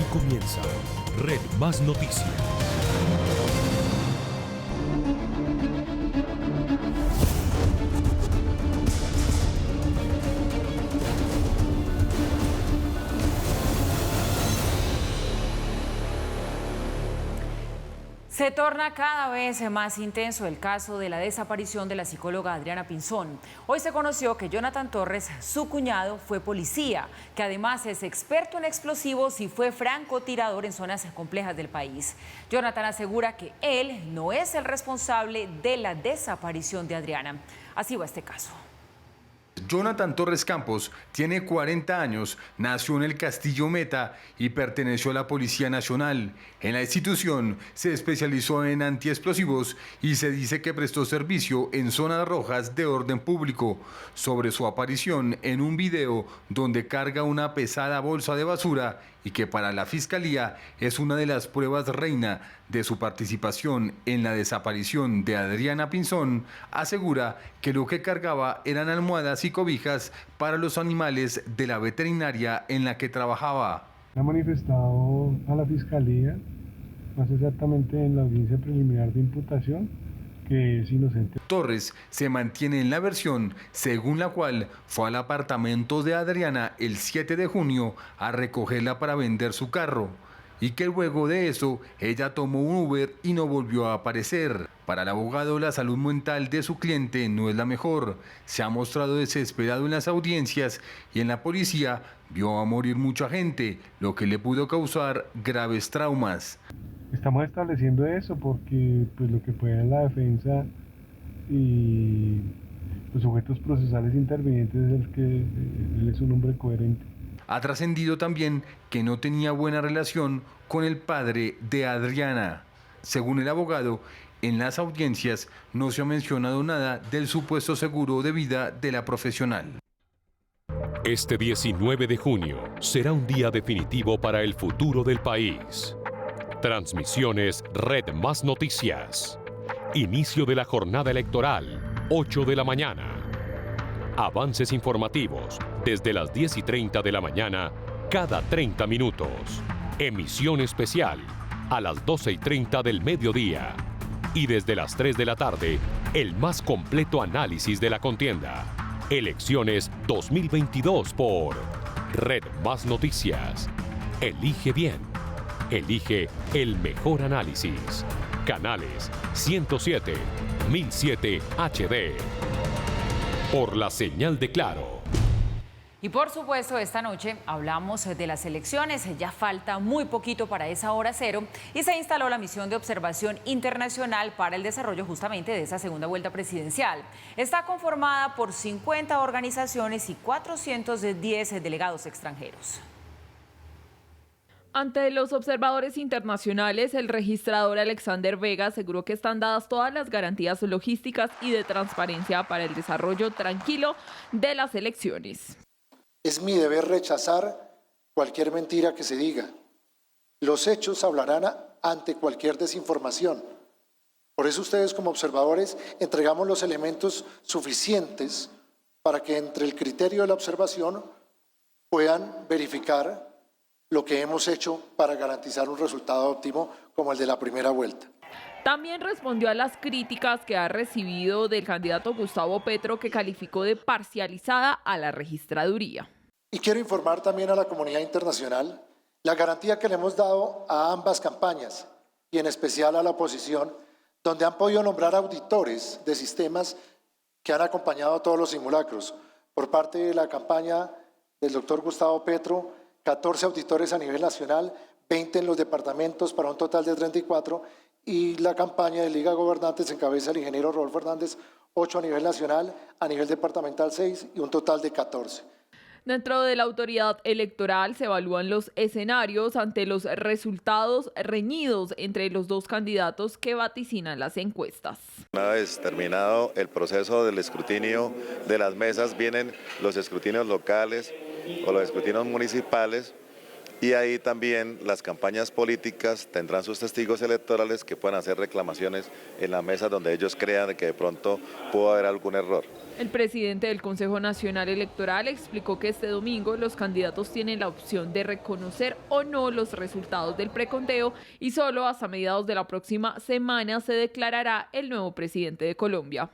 comienza Red Más Noticias. Se torna cada vez más intenso el caso de la desaparición de la psicóloga Adriana Pinzón. Hoy se conoció que Jonathan Torres, su cuñado, fue policía, que además es experto en explosivos y fue francotirador en zonas complejas del país. Jonathan asegura que él no es el responsable de la desaparición de Adriana. Así va este caso. Jonathan Torres Campos tiene 40 años, nació en el Castillo Meta y perteneció a la Policía Nacional. En la institución se especializó en antiexplosivos y se dice que prestó servicio en zonas rojas de orden público. Sobre su aparición en un video donde carga una pesada bolsa de basura y que para la Fiscalía es una de las pruebas reina de su participación en la desaparición de Adriana Pinzón, asegura que lo que cargaba eran almohadas y cobijas para los animales de la veterinaria en la que trabajaba. Ha manifestado a la Fiscalía, más exactamente en la audiencia preliminar de imputación, que es inocente. Torres se mantiene en la versión según la cual fue al apartamento de Adriana el 7 de junio a recogerla para vender su carro y que luego de eso ella tomó un Uber y no volvió a aparecer. Para el abogado, la salud mental de su cliente no es la mejor. Se ha mostrado desesperado en las audiencias y en la policía vio a morir mucha gente, lo que le pudo causar graves traumas. Estamos estableciendo eso porque pues, lo que pueda la defensa y los sujetos procesales intervinientes es el que él es un hombre coherente. Ha trascendido también que no tenía buena relación con el padre de Adriana. Según el abogado, en las audiencias no se ha mencionado nada del supuesto seguro de vida de la profesional. Este 19 de junio será un día definitivo para el futuro del país. Transmisiones Red Más Noticias. Inicio de la jornada electoral, 8 de la mañana. Avances informativos desde las 10:30 de la mañana, cada 30 minutos. Emisión especial a las 12:30 del mediodía. Y desde las 3 de la tarde, el más completo análisis de la contienda. Elecciones 2022 por Red Más Noticias. Elige bien. Elige el mejor análisis. Canales 107, 1007 HD. Por la señal de Claro. Y por supuesto, esta noche hablamos de las elecciones. Ya falta muy poquito para esa hora cero y se instaló la misión de observación internacional para el desarrollo justamente de esa segunda vuelta presidencial. Está conformada por 50 organizaciones y 410 delegados extranjeros. Ante los observadores internacionales, el registrador Alexander Vega aseguró que están dadas todas las garantías logísticas y de transparencia para el desarrollo tranquilo de las elecciones. Es mi deber rechazar cualquier mentira que se diga. Los hechos hablarán ante cualquier desinformación. Por eso ustedes como observadores entregamos los elementos suficientes para que entre el criterio de la observación puedan verificar lo que hemos hecho para garantizar un resultado óptimo como el de la primera vuelta. También respondió a las críticas que ha recibido del candidato Gustavo Petro, que calificó de parcializada a la registraduría. Y quiero informar también a la comunidad internacional la garantía que le hemos dado a ambas campañas y en especial a la oposición, donde han podido nombrar auditores de sistemas que han acompañado a todos los simulacros. Por parte de la campaña del doctor Gustavo Petro, 14 auditores a nivel nacional, 20 en los departamentos para un total de 34 y la campaña de Liga Gobernantes encabeza el ingeniero Rodolfo Hernández, 8 a nivel nacional, a nivel departamental 6 y un total de 14. Dentro de la autoridad electoral se evalúan los escenarios ante los resultados reñidos entre los dos candidatos que vaticinan las encuestas. Una vez terminado el proceso del escrutinio de las mesas, vienen los escrutinios locales o los escrutinios municipales y ahí también las campañas políticas tendrán sus testigos electorales que puedan hacer reclamaciones en la mesa donde ellos crean que de pronto pudo haber algún error. El presidente del Consejo Nacional Electoral explicó que este domingo los candidatos tienen la opción de reconocer o no los resultados del preconteo y solo hasta mediados de la próxima semana se declarará el nuevo presidente de Colombia.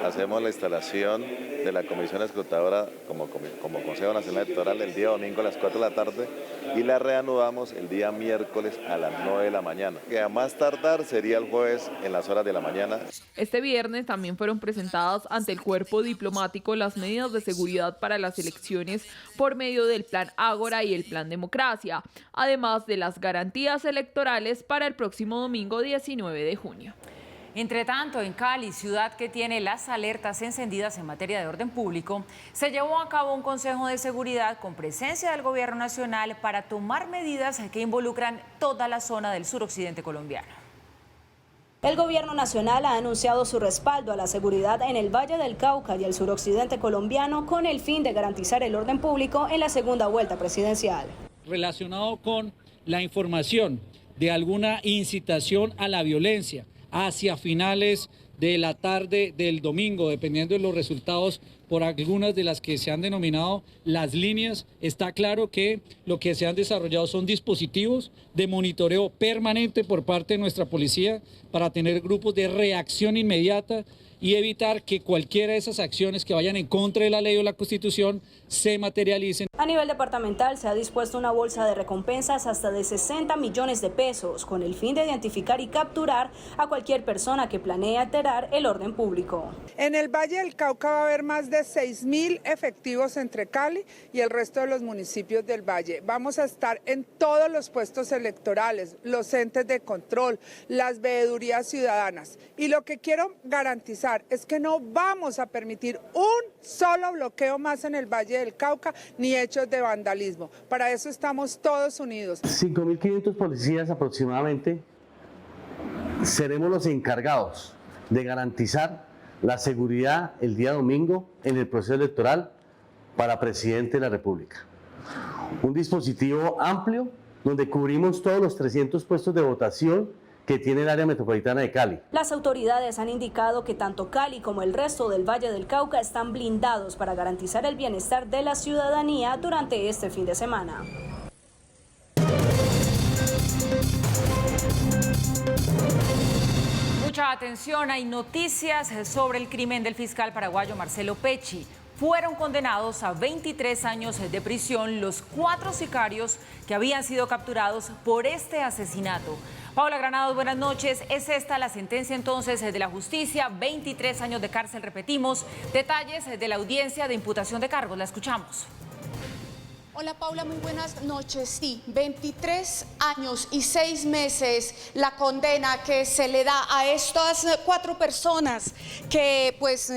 Hacemos la instalación de la comisión escrutadora como Consejo Nacional Electoral el día domingo a las 4 de la tarde y la reanudamos el día miércoles a las 9 de la mañana, que a más tardar sería el jueves en las horas de la mañana. Este viernes también fueron presentadas ante el cuerpo diplomático las medidas de seguridad para las elecciones por medio del Plan Ágora y el Plan Democracia, además de las garantías electorales para el próximo domingo 19 de junio. Entre tanto, en Cali, ciudad que tiene las alertas encendidas en materia de orden público, se llevó a cabo un consejo de seguridad con presencia del gobierno nacional para tomar medidas que involucran toda la zona del suroccidente colombiano. El gobierno nacional ha anunciado su respaldo a la seguridad en el Valle del Cauca y el suroccidente colombiano con el fin de garantizar el orden público en la segunda vuelta presidencial. Relacionado con la información de alguna incitación a la violencia hacia finales de la tarde del domingo, dependiendo de los resultados por algunas de las que se han denominado las líneas, está claro que lo que se han desarrollado son dispositivos de monitoreo permanente por parte de nuestra policía para tener grupos de reacción inmediata y evitar que cualquiera de esas acciones que vayan en contra de la ley o la Constitución se materialicen. A nivel departamental se ha dispuesto una bolsa de recompensas hasta de 60 millones de pesos con el fin de identificar y capturar a cualquier persona que planee alterar el orden público. En el Valle del Cauca va a haber más de 6.000 efectivos entre Cali y el resto de los municipios del Valle. Vamos a estar en todos los puestos electorales, los entes de control, las veedurías ciudadanas. Y lo que quiero garantizar es que no vamos a permitir un solo bloqueo más en el Valle del Cauca ni hechos de vandalismo. Para eso estamos todos unidos. 5.500 policías aproximadamente seremos los encargados de garantizar la seguridad el día domingo en el proceso electoral para presidente de la República. Un dispositivo amplio donde cubrimos todos los 300 puestos de votación que tiene el área metropolitana de Cali. Las autoridades han indicado que tanto Cali como el resto del Valle del Cauca están blindados para garantizar el bienestar de la ciudadanía durante este fin de semana. Mucha atención, hay noticias sobre el crimen del fiscal paraguayo Marcelo Pecci. Fueron condenados a 23 años de prisión los 4 sicarios que habían sido capturados por este asesinato. Paula Granados, buenas noches. ¿Es esta la sentencia entonces de la justicia? 23 años de cárcel, repetimos. Detalles de la audiencia de imputación de cargos, la escuchamos. Hola Paula, muy buenas noches. Sí, 23 años y 6 meses la condena que se le da a estas 4 personas que pues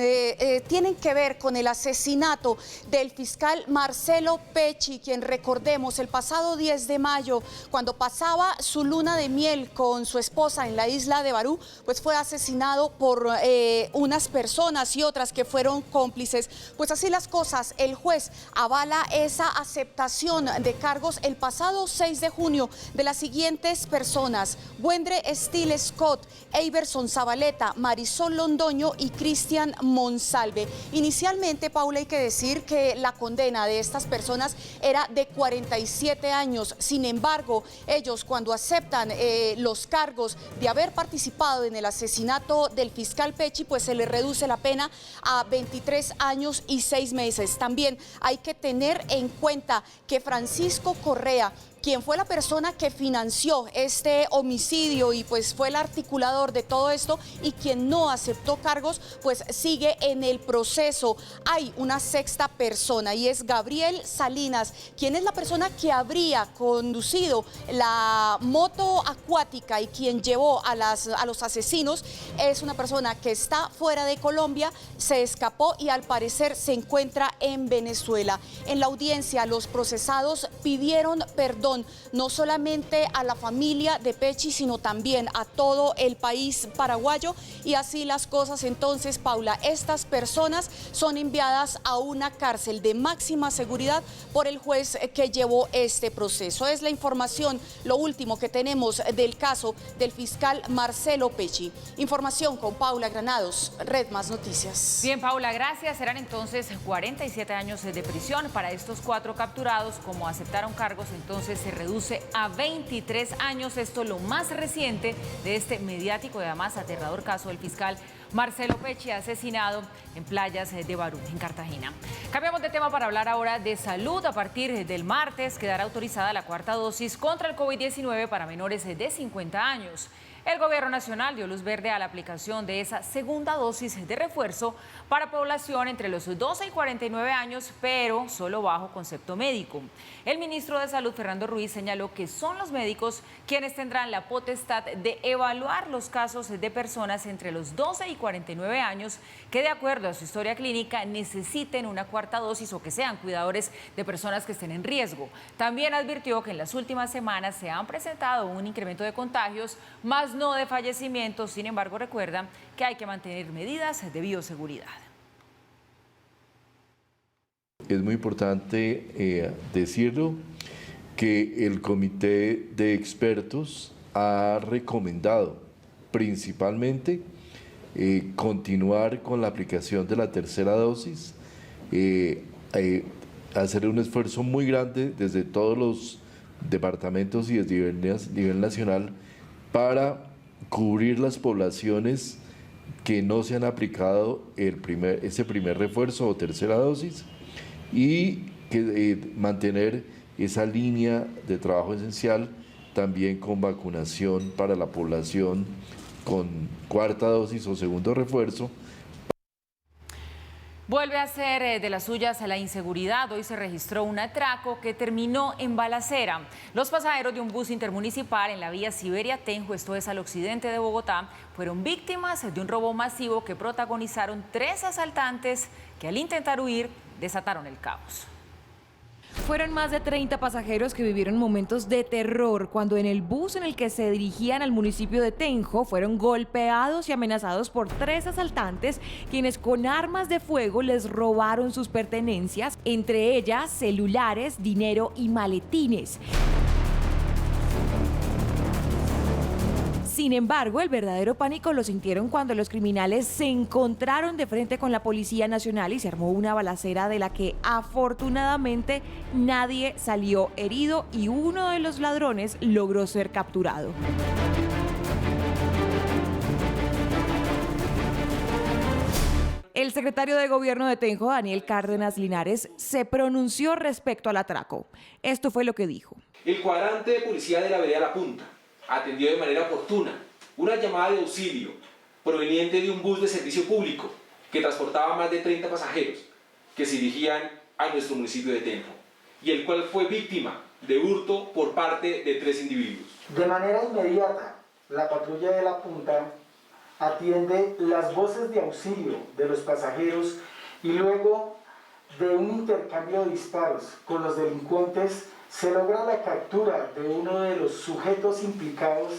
tienen que ver con el asesinato del fiscal Marcelo Pecci, quien recordemos el pasado 10 de mayo, cuando pasaba su luna de miel con su esposa en la isla de Barú, pues fue asesinado por unas personas y otras que fueron cómplices. Pues así las cosas, el juez avala esa aceptación de cargos el pasado 6 de junio de las siguientes personas: Wendre Steele Scott, Eiberson Zabaleta, Marisol Londoño y Cristian Monsalve. Inicialmente, Paula, hay que decir que la condena de estas personas era de 47 años. Sin embargo, ellos cuando aceptan los cargos de haber participado en el asesinato del fiscal Pecci, pues se les reduce la pena a 23 años y 6 meses. También hay que tener en cuenta que Francisco Correa, quien fue la persona que financió este homicidio y pues fue el articulador de todo esto y quien no aceptó cargos, pues sigue en el proceso. Hay una 6ª persona y es Gabriel Salinas, quien es la persona que habría conducido la moto acuática y quien llevó a los asesinos. Es una persona que está fuera de Colombia, se escapó y al parecer se encuentra en Venezuela. En la audiencia, los procesados pidieron perdón información no solamente a la familia de Pechi, sino también a todo el país paraguayo. Y así las cosas, entonces, Paula, estas personas son enviadas a una cárcel de máxima seguridad por el juez que llevó este proceso. Es la información, lo último que tenemos del caso del fiscal Marcelo Pechi. Información con Paula Granados, Red Más Noticias. Bien, Paula, gracias. Serán entonces 47 años de prisión para estos 4 capturados. Como aceptaron cargos, entonces se reduce a 23 años. Esto lo más reciente de este mediático y además aterrador caso del fiscal Marcelo Pechi, asesinado en playas de Barú, en Cartagena. Cambiamos de tema para hablar ahora de salud. A partir del martes quedará autorizada la 4ª dosis contra el COVID-19 para menores de 50 años. El Gobierno Nacional dio luz verde a la aplicación de esa segunda dosis de refuerzo para población entre los 12 y 49 años, pero solo bajo concepto médico. El ministro de Salud, Fernando Ruiz, señaló que son los médicos quienes tendrán la potestad de evaluar los casos de personas entre los 12 y 49 años que, de acuerdo a su historia clínica, necesiten una 4ª dosis o que sean cuidadores de personas que estén en riesgo. También advirtió que en las últimas semanas se han presentado un incremento de contagios, más no de fallecimientos. Sin embargo, recuerdan que hay que mantener medidas de bioseguridad. Es muy importante decirlo que el comité de expertos ha recomendado principalmente continuar con la aplicación de la 3ª dosis, hacer un esfuerzo muy grande desde todos los departamentos y desde nivel nacional para cubrir las poblaciones que no se han aplicado ese primer refuerzo o 3ª dosis y mantener esa línea de trabajo esencial también con vacunación para la población con 4ª dosis o segundo refuerzo. Vuelve a ser de las suyas la inseguridad. Hoy se registró un atraco que terminó en balacera. Los pasajeros de un bus intermunicipal en la vía Siberia-Tenjo, esto es al occidente de Bogotá, fueron víctimas de un robo masivo que protagonizaron 3 asaltantes que al intentar huir desataron el caos. Fueron más de 30 pasajeros que vivieron momentos de terror cuando en el bus en el que se dirigían al municipio de Tenjo fueron golpeados y amenazados por 3 asaltantes, quienes con armas de fuego les robaron sus pertenencias, entre ellas celulares, dinero y maletines. Sin embargo, el verdadero pánico lo sintieron cuando los criminales se encontraron de frente con la Policía Nacional y se armó una balacera de la que afortunadamente nadie salió herido y uno de los ladrones logró ser capturado. El secretario de Gobierno de Tenjo, Daniel Cárdenas Linares, se pronunció respecto al atraco. Esto fue lo que dijo. El cuadrante de policía de la vereda La Punta atendió de manera oportuna una llamada de auxilio proveniente de un bus de servicio público que transportaba más de 30 pasajeros que se dirigían a nuestro municipio de Tenjo y el cual fue víctima de hurto por parte de 3 individuos. De manera inmediata, la patrulla de La Punta atiende las voces de auxilio de los pasajeros y luego de un intercambio de disparos con los delincuentes se logra la captura de uno de los sujetos implicados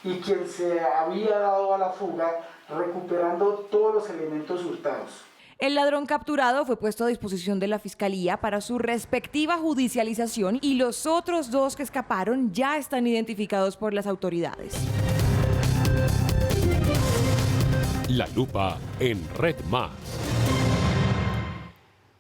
y quien se había dado a la fuga, recuperando todos los elementos hurtados. El ladrón capturado fue puesto a disposición de la Fiscalía para su respectiva judicialización y los otros 2 que escaparon ya están identificados por las autoridades. La lupa en Red Más.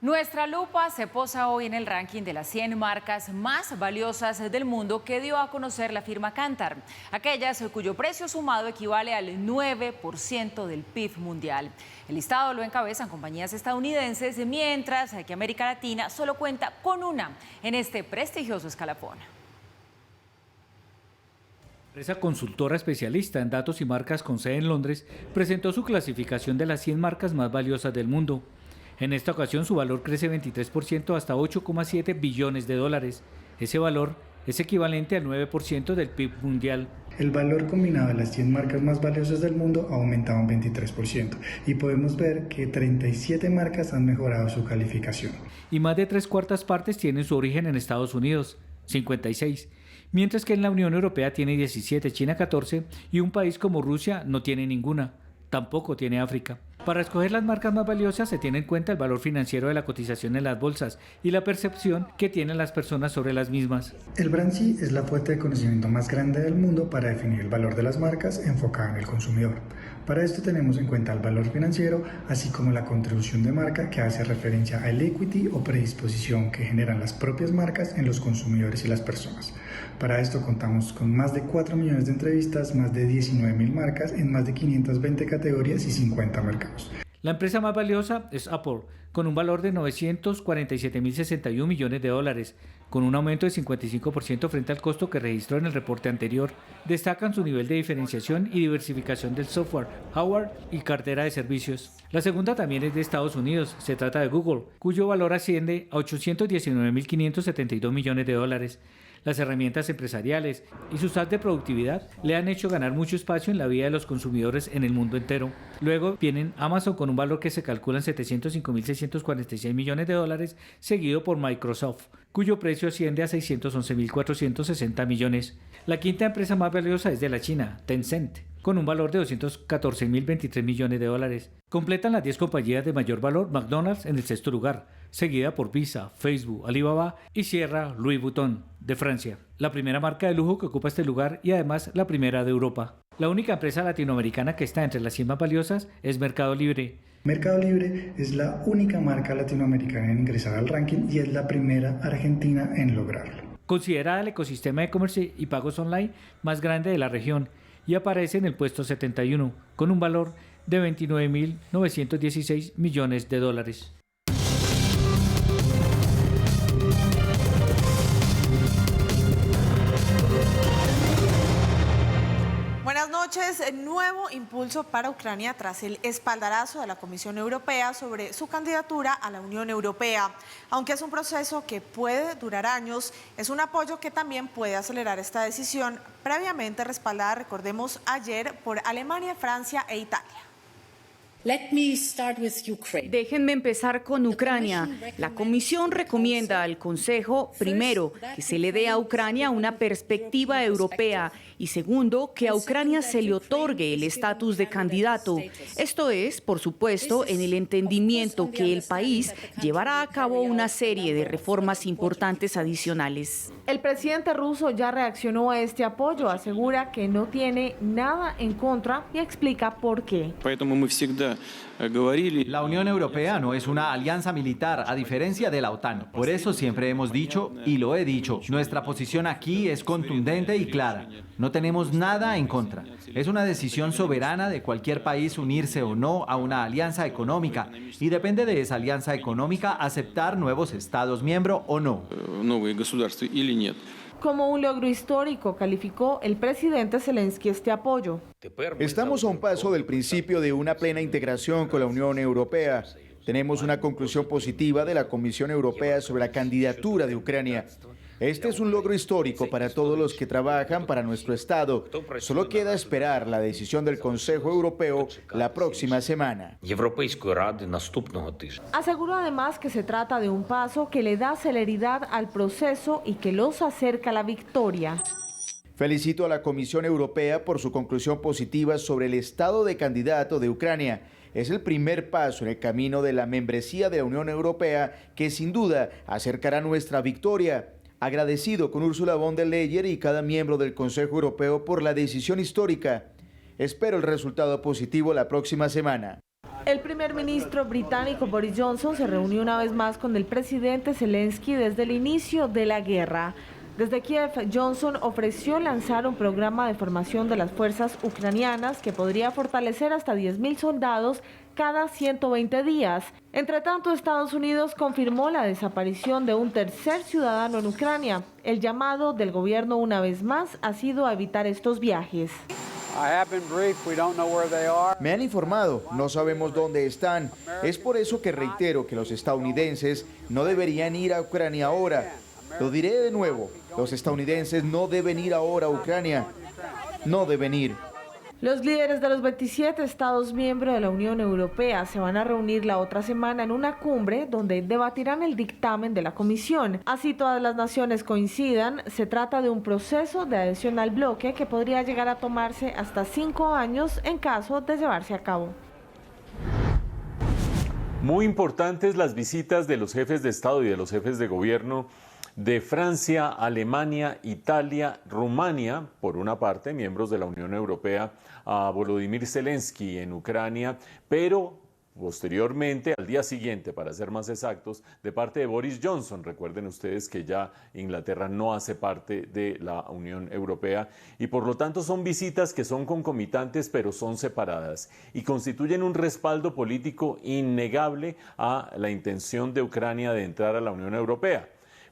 Nuestra lupa se posa hoy en el ranking de las 100 marcas más valiosas del mundo que dio a conocer la firma Kantar, aquellas cuyo precio sumado equivale al 9% del PIB mundial. El listado lo encabezan compañías estadounidenses, mientras que América Latina solo cuenta con una en este prestigioso escalafón. La empresa consultora especialista en datos y marcas con sede en Londres presentó su clasificación de las 100 marcas más valiosas del mundo. En esta ocasión su valor crece 23% hasta 8,7 billones de dólares. Ese valor es equivalente al 9% del PIB mundial. El valor combinado de las 100 marcas más valiosas del mundo ha aumentado un 23% y podemos ver que 37 marcas han mejorado su calificación. Y más de 3/4 partes tienen su origen en Estados Unidos. 56, mientras que en la Unión Europea tiene 17, China 14 y un país como Rusia no tiene ninguna, tampoco tiene África. Para escoger las marcas más valiosas se tiene en cuenta el valor financiero de la cotización en las bolsas y la percepción que tienen las personas sobre las mismas. El Brancy es la fuente de conocimiento más grande del mundo para definir el valor de las marcas enfocada en el consumidor. Para esto tenemos en cuenta el valor financiero, así como la contribución de marca que hace referencia al equity o predisposición que generan las propias marcas en los consumidores y las personas. Para esto contamos con más de 4 millones de entrevistas, más de 19.000 marcas en más de 520 categorías y 50 mercados. La empresa más valiosa es Apple, con un valor de 947.061 millones de dólares, con un aumento de 55% frente al costo que registró en el reporte anterior. Destacan su nivel de diferenciación y diversificación del software, hardware y cartera de servicios. La segunda también es de Estados Unidos, se trata de Google, cuyo valor asciende a 819.572 millones de dólares. Las herramientas empresariales y sus apps de productividad le han hecho ganar mucho espacio en la vida de los consumidores en el mundo entero. Luego vienen Amazon con un valor que se calcula en 705.646 millones de dólares, seguido por Microsoft, cuyo precio asciende a 611.460 millones. La quinta empresa más valiosa es de la China, Tencent, con un valor de 214.023 millones de dólares. Completan las 10 compañías de mayor valor McDonald's en el sexto lugar, seguida por Visa, Facebook, Alibaba y cierra Louis Vuitton, de Francia, la primera marca de lujo que ocupa este lugar y además la primera de Europa. La única empresa latinoamericana que está entre las 100 más valiosas es Mercado Libre. Mercado Libre es la única marca latinoamericana en ingresar al ranking y es la primera argentina en lograrlo. Considerada el ecosistema de e-commerce y pagos online más grande de la región y aparece en el puesto 71 con un valor de 29.916 millones de dólares. Buenas noches. Nuevo impulso para Ucrania tras el espaldarazo de la Comisión Europea sobre su candidatura a la Unión Europea. Aunque es un proceso que puede durar años, es un apoyo que también puede acelerar esta decisión, previamente respaldada, recordemos, ayer por Alemania, Francia e Italia. Déjenme empezar con Ucrania. La Comisión recomienda al Consejo, primero, que se le dé a Ucrania una perspectiva europea y segundo, que a Ucrania se le otorgue el estatus de candidato. Esto es, por supuesto, en el entendimiento que el país llevará a cabo una serie de reformas importantes adicionales. El presidente ruso ya reaccionó a este apoyo, asegura que no tiene nada en contra y explica por qué. La Unión Europea no es una alianza militar, a diferencia de la OTAN. Por eso siempre hemos dicho, y lo he dicho, nuestra posición aquí es contundente y clara. No tenemos nada en contra. Es una decisión soberana de cualquier país unirse o no a una alianza económica, y depende de esa alianza económica aceptar nuevos estados miembros o no. Como un logro histórico, calificó el presidente Zelensky este apoyo. Estamos a un paso del principio de una plena integración con la Unión Europea. Tenemos una conclusión positiva de la Comisión Europea sobre la candidatura de Ucrania. Este es un logro histórico para todos los que trabajan para nuestro Estado. Solo queda esperar la decisión del Consejo Europeo la próxima semana. Aseguró además que se trata de un paso que le da celeridad al proceso y que los acerca a la victoria. Felicito a la Comisión Europea por su conclusión positiva sobre el estado de candidato de Ucrania. Es el primer paso en el camino de la membresía de la Unión Europea que sin duda acercará nuestra victoria. Agradecido con Ursula von der Leyen y cada miembro del Consejo Europeo por la decisión histórica. Espero el resultado positivo la próxima semana. El primer ministro británico Boris Johnson se reunió una vez más con el presidente Zelensky desde el inicio de la guerra. Desde Kiev, Johnson ofreció lanzar un programa de formación de las fuerzas ucranianas que podría fortalecer hasta 10.000 soldados cada 120 días. Entre tanto, Estados Unidos confirmó la desaparición de un tercer ciudadano en Ucrania. El llamado del gobierno una vez más ha sido a evitar estos viajes. Me han informado, no sabemos dónde están. Es por eso que reitero que los estadounidenses no deberían ir a Ucrania ahora. Lo diré de nuevo, los estadounidenses no deben ir ahora a Ucrania. No deben ir. Los líderes de los 27 estados miembros de la Unión Europea se van a reunir la otra semana en una cumbre donde debatirán el dictamen de la Comisión. Así todas las naciones coincidan, se trata de un proceso de adhesión al bloque que podría llegar a tomarse hasta 5 años en caso de llevarse a cabo. Muy importantes las visitas de los jefes de Estado y de los jefes de gobierno de Francia, Alemania, Italia, Rumania, por una parte, miembros de la Unión Europea, a Volodymyr Zelensky en Ucrania, pero posteriormente, al día siguiente, para ser más exactos, de parte de Boris Johnson. Recuerden ustedes que ya Inglaterra no hace parte de la Unión Europea y por lo tanto son visitas que son concomitantes pero son separadas y constituyen un respaldo político innegable a la intención de Ucrania de entrar a la Unión Europea.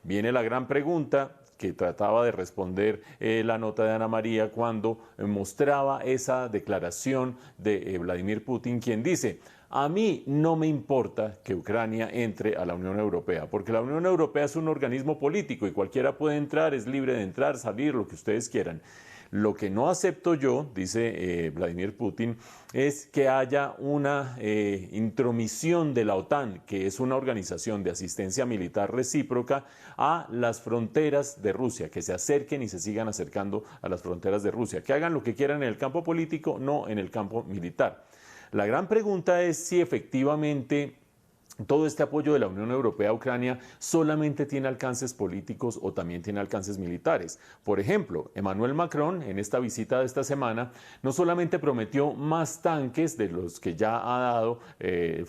Viene la gran pregunta que trataba de responder la nota de Ana María cuando mostraba esa declaración de Vladimir Putin, quien dice: a mí no me importa que Ucrania entre a la Unión Europea, porque la Unión Europea es un organismo político y cualquiera puede entrar, es libre de entrar, salir, lo que ustedes quieran. Lo que no acepto yo, dice Vladimir Putin, es que haya una intromisión de la OTAN, que es una organización de asistencia militar recíproca, a las fronteras de Rusia, que se acerquen y se sigan acercando a las fronteras de Rusia, que hagan lo que quieran en el campo político, no en el campo militar. La gran pregunta es si efectivamente todo este apoyo de la Unión Europea a Ucrania solamente tiene alcances políticos o también tiene alcances militares. Por ejemplo, Emmanuel Macron, en esta visita de esta semana, no solamente prometió más tanques de los que ya ha dado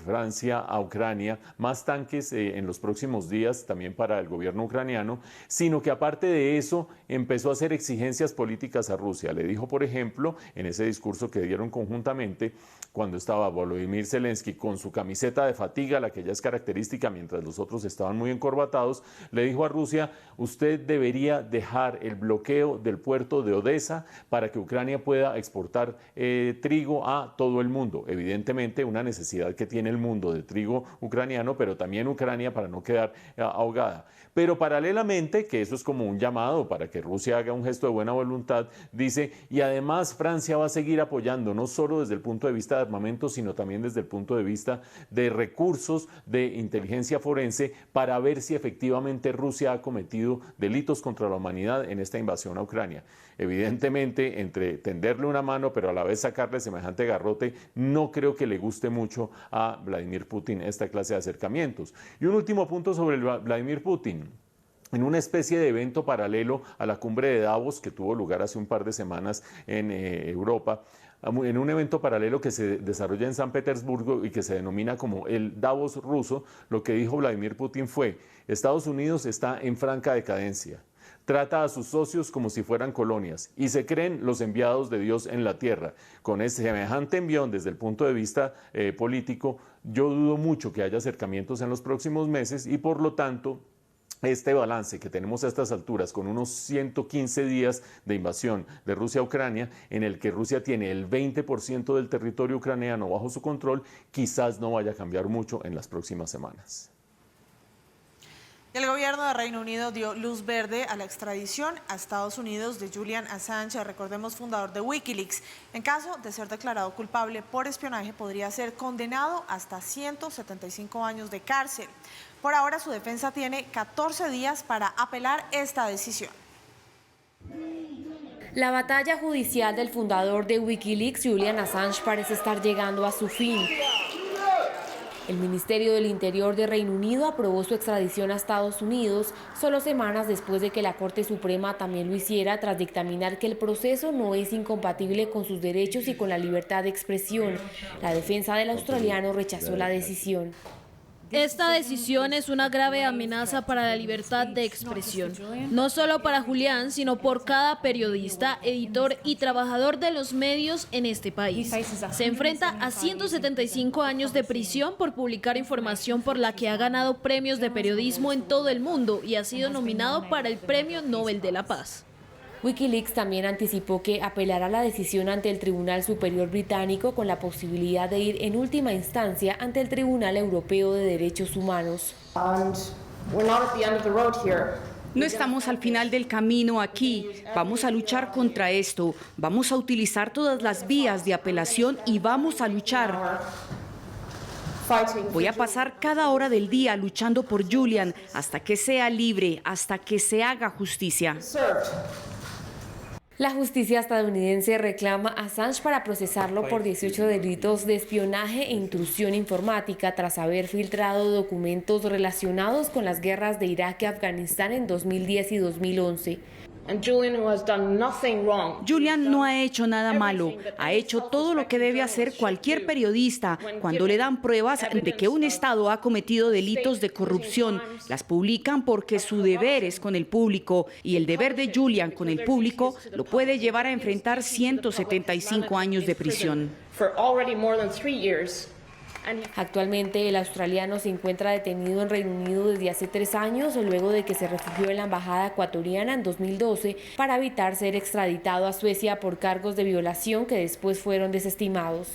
Francia a Ucrania, más tanques en los próximos días también para el gobierno ucraniano, sino que aparte de eso empezó a hacer exigencias políticas a Rusia. Le dijo, por ejemplo, en ese discurso que dieron conjuntamente, cuando estaba Volodymyr Zelensky con su camiseta de fatiga, la que ya es característica mientras los otros estaban muy encorbatados, le dijo a Rusia: usted debería dejar el bloqueo del puerto de Odessa para que Ucrania pueda exportar trigo a todo el mundo. Evidentemente una necesidad que tiene el mundo de trigo ucraniano, pero también Ucrania para no quedar ahogada. Pero paralelamente, que eso es como un llamado para que Rusia haga un gesto de buena voluntad, dice, y además Francia va a seguir apoyando, no solo desde el punto de vista de armamento, sino también desde el punto de vista de recursos de inteligencia forense para ver si efectivamente Rusia ha cometido delitos contra la humanidad en esta invasión a Ucrania. Evidentemente, entre tenderle una mano pero a la vez sacarle semejante garrote, no creo que le guste mucho a Vladimir Putin esta clase de acercamientos. Y un último punto sobre Vladimir Putin. En una especie de evento paralelo a la cumbre de Davos que tuvo lugar hace un par de semanas en Europa, en un evento paralelo que se desarrolla en San Petersburgo y que se denomina como el Davos ruso, lo que dijo Vladimir Putin fue: Estados Unidos está en franca decadencia. Trata a sus socios como si fueran colonias y se creen los enviados de Dios en la tierra. Con ese semejante envión desde el punto de vista político, yo dudo mucho que haya acercamientos en los próximos meses y por lo tanto este balance que tenemos a estas alturas, con unos 115 días de invasión de Rusia a Ucrania, en el que Rusia tiene el 20% del territorio ucraniano bajo su control, quizás no vaya a cambiar mucho en las próximas semanas. El gobierno de Reino Unido dio luz verde a la extradición a Estados Unidos de Julian Assange, recordemos fundador de Wikileaks. En caso de ser declarado culpable por espionaje, podría ser condenado hasta 175 años de cárcel. Por ahora, su defensa tiene 14 días para apelar esta decisión. La batalla judicial del fundador de Wikileaks, Julian Assange, parece estar llegando a su fin. El Ministerio del Interior de Reino Unido aprobó su extradición a Estados Unidos solo semanas después de que la Corte Suprema también lo hiciera, tras dictaminar que el proceso no es incompatible con sus derechos y con la libertad de expresión. La defensa del australiano rechazó la decisión. Esta decisión es una grave amenaza para la libertad de expresión, no solo para Julián, sino por cada periodista, editor y trabajador de los medios en este país. Se enfrenta a 175 años de prisión por publicar información por la que ha ganado premios de periodismo en todo el mundo y ha sido nominado para el Premio Nobel de la Paz. Wikileaks también anticipó que apelará la decisión ante el Tribunal Superior Británico, con la posibilidad de ir en última instancia ante el Tribunal Europeo de Derechos Humanos. No estamos al final del camino aquí. Vamos a luchar contra esto. Vamos a utilizar todas las vías de apelación y vamos a luchar. Voy a pasar cada hora del día luchando por Julian hasta que sea libre, hasta que se haga justicia. La justicia estadounidense reclama a Assange para procesarlo por 18 delitos de espionaje e intrusión informática tras haber filtrado documentos relacionados con las guerras de Irak y Afganistán en 2010 y 2011. Julian no ha hecho nada malo, ha hecho todo lo que debe hacer cualquier periodista cuando le dan pruebas de que un Estado ha cometido delitos de corrupción. Las publican porque su deber es con el público y el deber de Julian con el público lo puede llevar a enfrentar 175 años de prisión. Actualmente el australiano se encuentra detenido en Reino Unido desde hace 3 años, luego de que se refugió en la embajada ecuatoriana en 2012 para evitar ser extraditado a Suecia por cargos de violación que después fueron desestimados.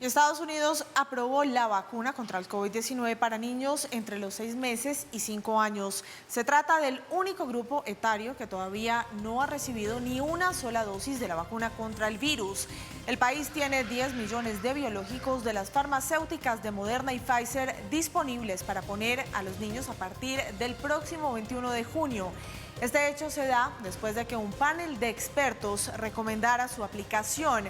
Y Estados Unidos aprobó la vacuna contra el COVID-19 para niños entre los 6 meses y 5 años. Se trata del único grupo etario que todavía no ha recibido ni una sola dosis de la vacuna contra el virus. El país tiene 10 millones de biológicos de las farmacéuticas de Moderna y Pfizer disponibles para poner a los niños a partir del próximo 21 de junio. Este hecho se da después de que un panel de expertos recomendara su aplicación.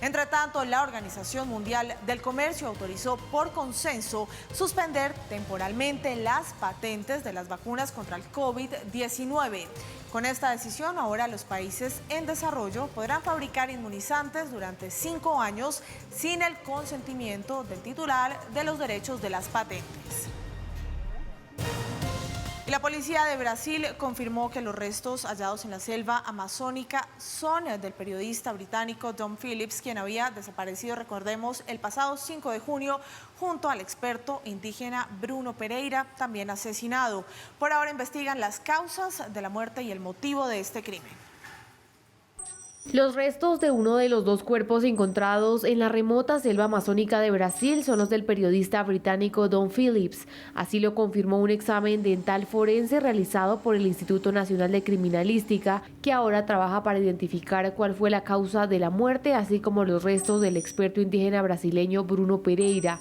Entre tanto, la Organización Mundial del Comercio autorizó por consenso suspender temporalmente las patentes de las vacunas contra el COVID-19. Con esta decisión, ahora los países en desarrollo podrán fabricar inmunizantes durante 5 años sin el consentimiento del titular de los derechos de las patentes. Y la policía de Brasil confirmó que los restos hallados en la selva amazónica son del periodista británico Dom Phillips, quien había desaparecido, recordemos, el pasado 5 de junio junto al experto indígena Bruno Pereira, también asesinado. Por ahora investigan las causas de la muerte y el motivo de este crimen. Los restos de uno de los 2 cuerpos encontrados en la remota selva amazónica de Brasil son los del periodista británico Dom Phillips. Así lo confirmó un examen dental forense realizado por el Instituto Nacional de Criminalística, que ahora trabaja para identificar cuál fue la causa de la muerte, así como los restos del experto indígena brasileño Bruno Pereira.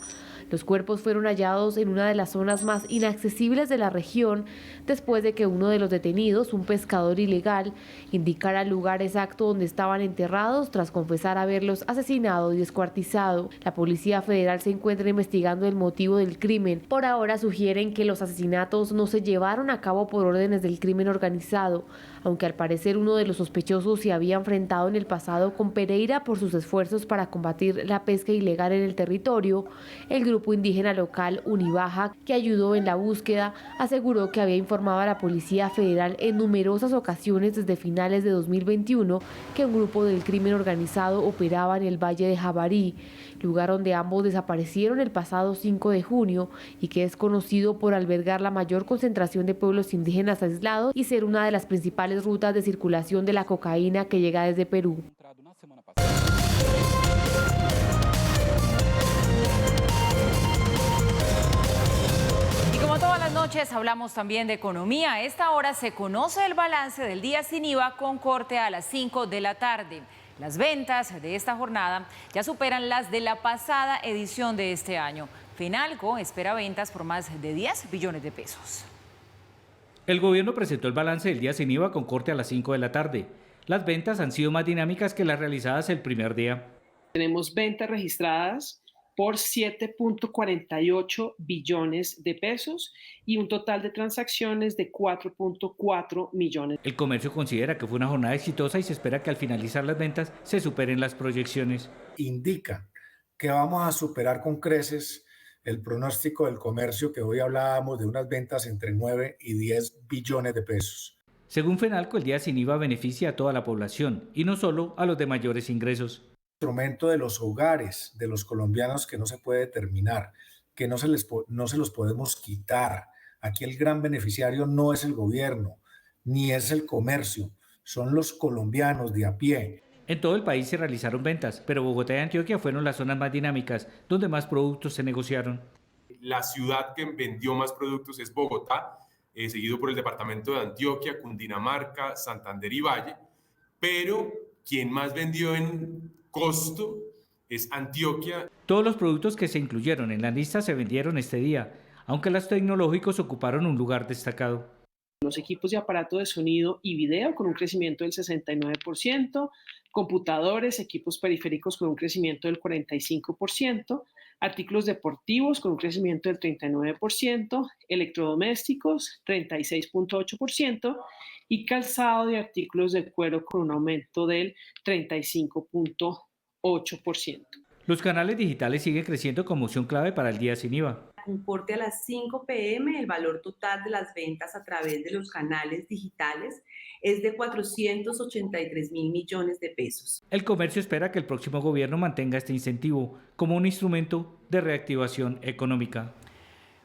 Los cuerpos fueron hallados en una de las zonas más inaccesibles de la región después de que uno de los detenidos, un pescador ilegal, indicara el lugar exacto donde estaban enterrados tras confesar haberlos asesinado y descuartizado. La Policía Federal se encuentra investigando el motivo del crimen. Por ahora sugieren que los asesinatos no se llevaron a cabo por órdenes del crimen organizado, aunque al parecer uno de los sospechosos se había enfrentado en el pasado con Pereira por sus esfuerzos para combatir la pesca ilegal en el territorio. El grupo indígena local Unibaja, que ayudó en la búsqueda, aseguró que había informado a la Policía Federal en numerosas ocasiones desde finales de 2021 que un grupo del crimen organizado operaba en el Valle de Jabarí, lugar donde ambos desaparecieron el pasado 5 de junio y que es conocido por albergar la mayor concentración de pueblos indígenas aislados y ser una de las principales rutas de circulación de la cocaína que llega desde Perú. Como todas las noches hablamos también de economía. A esta hora se conoce el balance del día sin IVA con corte a las 5 de la tarde. Las ventas de esta jornada ya superan las de la pasada edición de este año. Fenalco espera ventas por más de 10 billones de pesos. El gobierno presentó el balance del día sin IVA con corte a las 5 de la tarde. Las ventas han sido más dinámicas que las realizadas el primer día. Tenemos ventas registradas por 7.48 billones de pesos y un total de transacciones de 4.4 millones. El comercio considera que fue una jornada exitosa y se espera que al finalizar las ventas se superen las proyecciones. Indican que vamos a superar con creces el pronóstico del comercio, que hoy hablábamos de unas ventas entre 9 y 10 billones de pesos. Según Fenalco, el día sin IVA beneficia a toda la población y no solo a los de mayores ingresos. Instrumento de los hogares de los colombianos que no se puede terminar, que no se los podemos quitar. Aquí el gran beneficiario no es el gobierno, ni es el comercio, son los colombianos de a pie. En todo el país se realizaron ventas, pero Bogotá y Antioquia fueron las zonas más dinámicas, donde más productos se negociaron. La ciudad que vendió más productos es Bogotá. seguido por el departamento de Antioquia, Cundinamarca, Santander y Valle, pero quien más vendió en costo es Antioquia. Todos los productos que se incluyeron en la lista se vendieron este día, aunque los tecnológicos ocuparon un lugar destacado. Los equipos de aparato de sonido y video con un crecimiento del 69%, computadores, equipos periféricos con un crecimiento del 45%, artículos deportivos con un crecimiento del 39%, electrodomésticos 36.8% y calzado de artículos de cuero con un aumento del 35.8%. Los canales digitales siguen creciendo como opción clave para el día sin IVA. Un corte a las 5 p.m., el valor total de las ventas a través de los canales digitales es de 483.000 millones de pesos. El comercio espera que el próximo gobierno mantenga este incentivo como un instrumento de reactivación económica.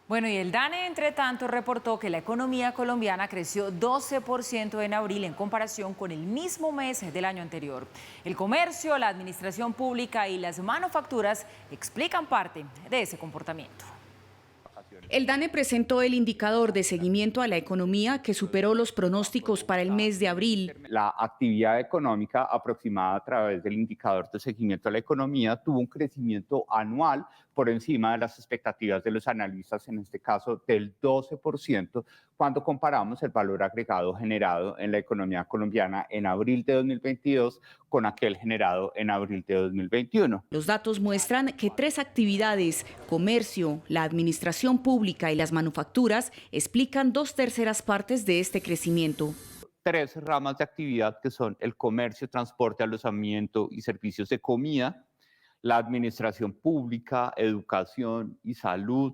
Bueno, y el DANE, entre tanto, reportó que la economía colombiana creció 12% en abril en comparación con el mismo mes del año anterior. El comercio, la administración pública y las manufacturas explican parte de ese comportamiento. El DANE presentó el indicador de seguimiento a la economía que superó los pronósticos para el mes de abril. La actividad económica aproximada a través del indicador de seguimiento a la economía tuvo un crecimiento anual por encima de las expectativas de los analistas, en este caso del 12%, cuando comparamos el valor agregado generado en la economía colombiana en abril de 2022 con aquel generado en abril de 2021. Los datos muestran que 3 actividades, comercio, la administración pública y las manufacturas, explican 2/3 partes de este crecimiento. 3 ramas de actividad que son el comercio, transporte, alojamiento y servicios de comida, la administración pública, educación y salud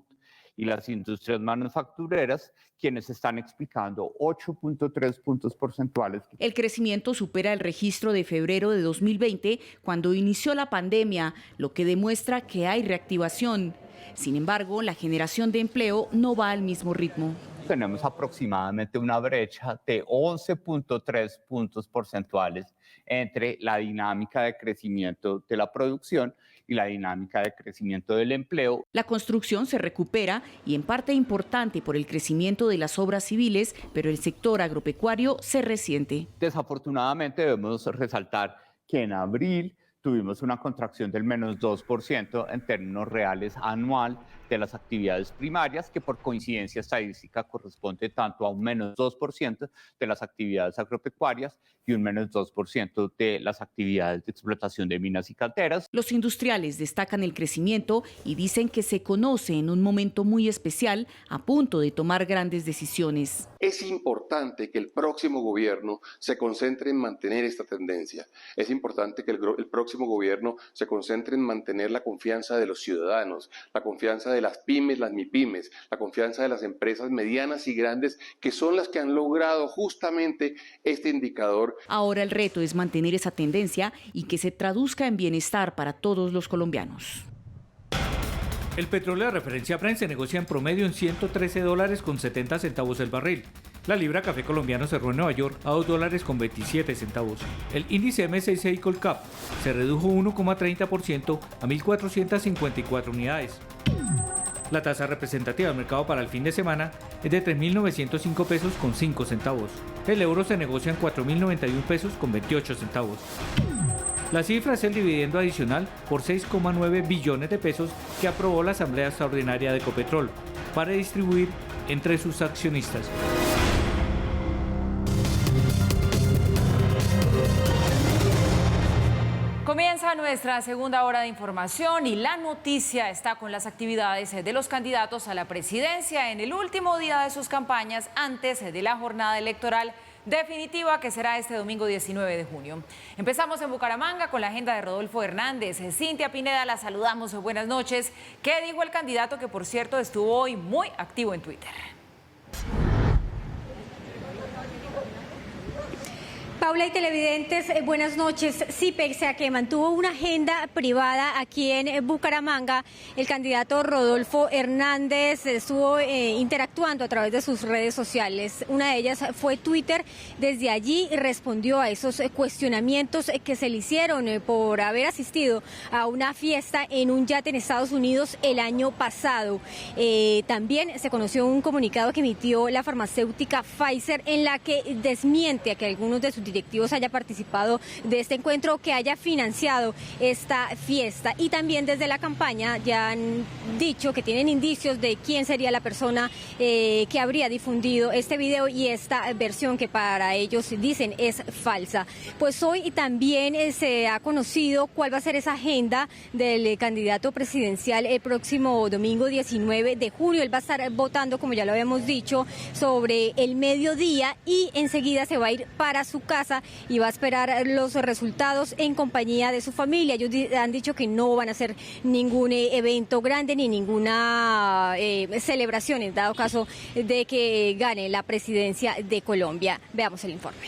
y las industrias manufactureras, quienes están explicando 8.3 puntos porcentuales. El crecimiento supera el registro de febrero de 2020, cuando inició la pandemia, lo que demuestra que hay reactivación. Sin embargo, la generación de empleo no va al mismo ritmo. Tenemos aproximadamente una brecha de 11.3 puntos porcentuales entre la dinámica de crecimiento de la producción y la dinámica de crecimiento del empleo. La construcción se recupera y en parte importante por el crecimiento de las obras civiles, pero el sector agropecuario se resiente. Desafortunadamente debemos resaltar que en abril tuvimos una contracción del menos 2% en términos reales anual de las actividades primarias, que por coincidencia estadística corresponde tanto a un menos 2% de las actividades agropecuarias y un menos 2% de las actividades de explotación de minas y canteras. Los industriales destacan el crecimiento y dicen que se conoce en un momento muy especial, a punto de tomar grandes decisiones. Es importante que el próximo gobierno se concentre en mantener esta tendencia. Es importante que el próximo gobierno se concentre en mantener la confianza de los ciudadanos, la confianza de las pymes, las MIPYMES, la confianza de las empresas medianas y grandes, que son las que han logrado justamente este indicador. Ahora el reto es mantener esa tendencia y que se traduzca en bienestar para todos los colombianos. El petróleo de referencia Brent se negocia en promedio en $113.70 el barril. La libra café colombiano cerró en Nueva York a $2.27. El índice MSCI Colcap se redujo 1,30% a 1.454 unidades. La tasa representativa del mercado para el fin de semana es de 3.905 pesos con 5 centavos. El euro se negocia en 4.091 pesos con 28 centavos. La cifra es el dividendo adicional por 6,9 billones de pesos que aprobó la Asamblea Extraordinaria de Ecopetrol para distribuir entre sus accionistas. Comienza nuestra segunda hora de información y la noticia está con las actividades de los candidatos a la presidencia en el último día de sus campañas antes de la jornada electoral definitiva que será este domingo 19 de junio. Empezamos en Bucaramanga con la agenda de Rodolfo Hernández. Cintia Pineda, la saludamos. Buenas noches. ¿Qué dijo el candidato que, por cierto, estuvo hoy muy activo en Twitter? Paula y televidentes, buenas noches. Sí, pese a que mantuvo una agenda privada aquí en Bucaramanga, el candidato Rodolfo Hernández estuvo interactuando a través de sus redes sociales. Una de ellas fue Twitter. Desde allí respondió a esos cuestionamientos que se le hicieron por haber asistido a una fiesta en un yate en Estados Unidos el año pasado. También se conoció un comunicado que emitió la farmacéutica Pfizer en la que desmiente a que algunos de sus directivos haya participado de este encuentro, que haya financiado esta fiesta. Y también desde la campaña ya han dicho que tienen indicios de quién sería la persona que habría difundido este video y esta versión que para ellos dicen es falsa. Pues hoy también se ha conocido cuál va a ser esa agenda del candidato presidencial el próximo domingo 19 de junio. Él va a estar votando, como ya lo habíamos dicho, sobre el mediodía y enseguida se va a ir para su casa y va a esperar los resultados en compañía de su familia. Ellos han dicho que no van a hacer ningún evento grande ni ninguna celebración en dado caso de que gane la presidencia de Colombia. Veamos el informe.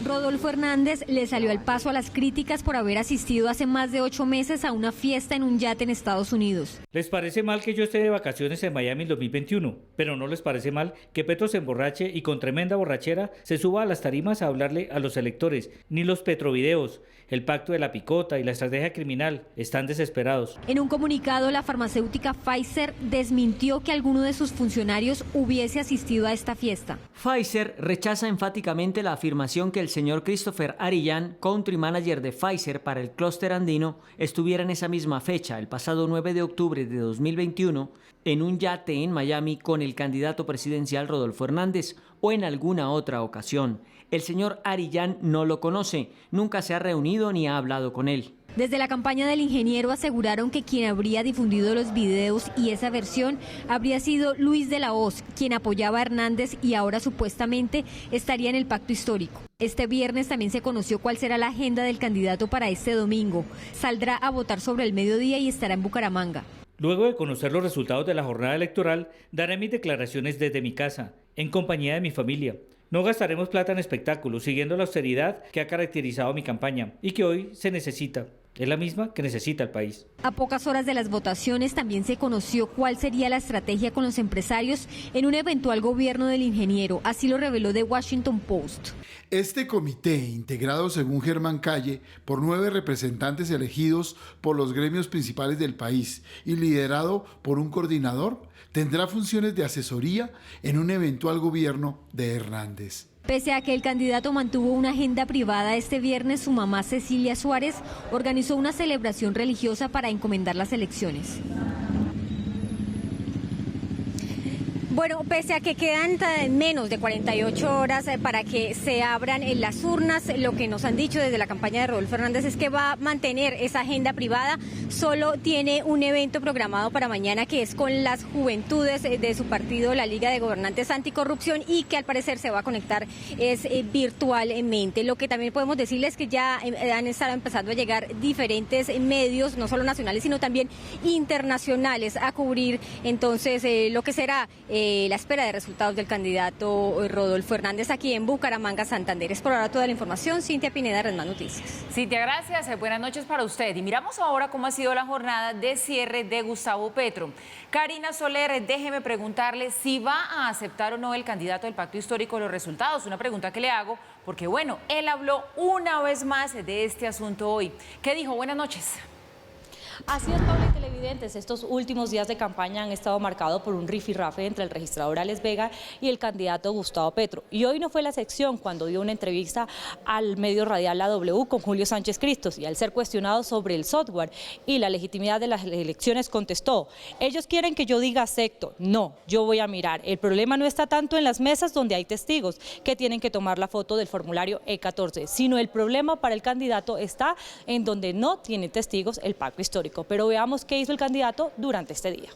Rodolfo Hernández le salió al paso a las críticas por haber asistido hace más de 8 meses a una fiesta en un yate en Estados Unidos. ¿Les parece mal que yo esté de vacaciones en Miami en 2021? Pero no les parece mal que Petro se emborrache y con tremenda borrachera se suba a las tarimas a hablarle a los electores. Ni los petrovideos, el pacto de la picota y la estrategia criminal están desesperados. En un comunicado, la farmacéutica Pfizer desmintió que alguno de sus funcionarios hubiese asistido a esta fiesta. Pfizer rechaza enfáticamente la afirmación que el señor Christopher Arillán, country manager de Pfizer para el clúster andino, estuviera en esa misma fecha, el pasado 9 de octubre de 2021, en un yate en Miami con el candidato presidencial Rodolfo Hernández o en alguna otra ocasión. El señor Arillán no lo conoce, nunca se ha reunido ni ha hablado con él. Desde la campaña del ingeniero aseguraron que quien habría difundido los videos y esa versión habría sido Luis de la Hoz, quien apoyaba a Hernández y ahora supuestamente estaría en el pacto histórico. Este viernes también se conoció cuál será la agenda del candidato para este domingo. Saldrá a votar sobre el mediodía y estará en Bucaramanga. Luego de conocer los resultados de la jornada electoral, daré mis declaraciones desde mi casa, en compañía de mi familia. No gastaremos plata en espectáculos, siguiendo la austeridad que ha caracterizado mi campaña y que hoy se necesita. Es la misma que necesita el país. A pocas horas de las votaciones también se conoció cuál sería la estrategia con los empresarios en un eventual gobierno del ingeniero. Así lo reveló The Washington Post. Este comité, integrado según Germán Calle por 9 representantes elegidos por los gremios principales del país y liderado por un coordinador, tendrá funciones de asesoría en un eventual gobierno de Hernández. Pese a que el candidato mantuvo una agenda privada, este viernes su mamá Cecilia Suárez organizó una celebración religiosa para encomendar las elecciones. Bueno, pese a que quedan menos de 48 horas para que se abran las urnas, lo que nos han dicho desde la campaña de Rodolfo Hernández es que va a mantener esa agenda privada. Solo tiene un evento programado para mañana que es con las juventudes de su partido, la Liga de Gobernantes Anticorrupción, y que al parecer se va a conectar virtualmente. Lo que también podemos decirles es que ya han estado empezando a llegar diferentes medios, no solo nacionales, sino también internacionales, a cubrir entonces lo que será la espera de resultados del candidato Rodolfo Hernández aquí en Bucaramanga, Santander. Es por ahora toda la información. Cintia Pineda, Red Más Noticias. Cintia, gracias. Buenas noches para usted. Y miramos ahora cómo ha sido la jornada de cierre de Gustavo Petro. Karina Soler, déjeme preguntarle si va a aceptar o no el candidato del Pacto Histórico los resultados. Una pregunta que le hago porque, bueno, él habló una vez más de este asunto hoy. ¿Qué dijo? Buenas noches. Así es, Paula y televidentes, estos últimos días de campaña han estado marcados por un rifirrafe entre el registrador Alex Vega y el candidato Gustavo Petro. Y hoy no fue la excepción cuando dio una entrevista al medio radial La W con Julio Sánchez Cristos, y al ser cuestionado sobre el software y la legitimidad de las elecciones contestó: ellos quieren que yo diga acepto, no, yo voy a mirar. El problema no está tanto en las mesas donde hay testigos que tienen que tomar la foto del formulario E14, sino el problema para el candidato está en donde no tiene testigos el pacto histórico. Pero veamos qué hizo el candidato durante este día.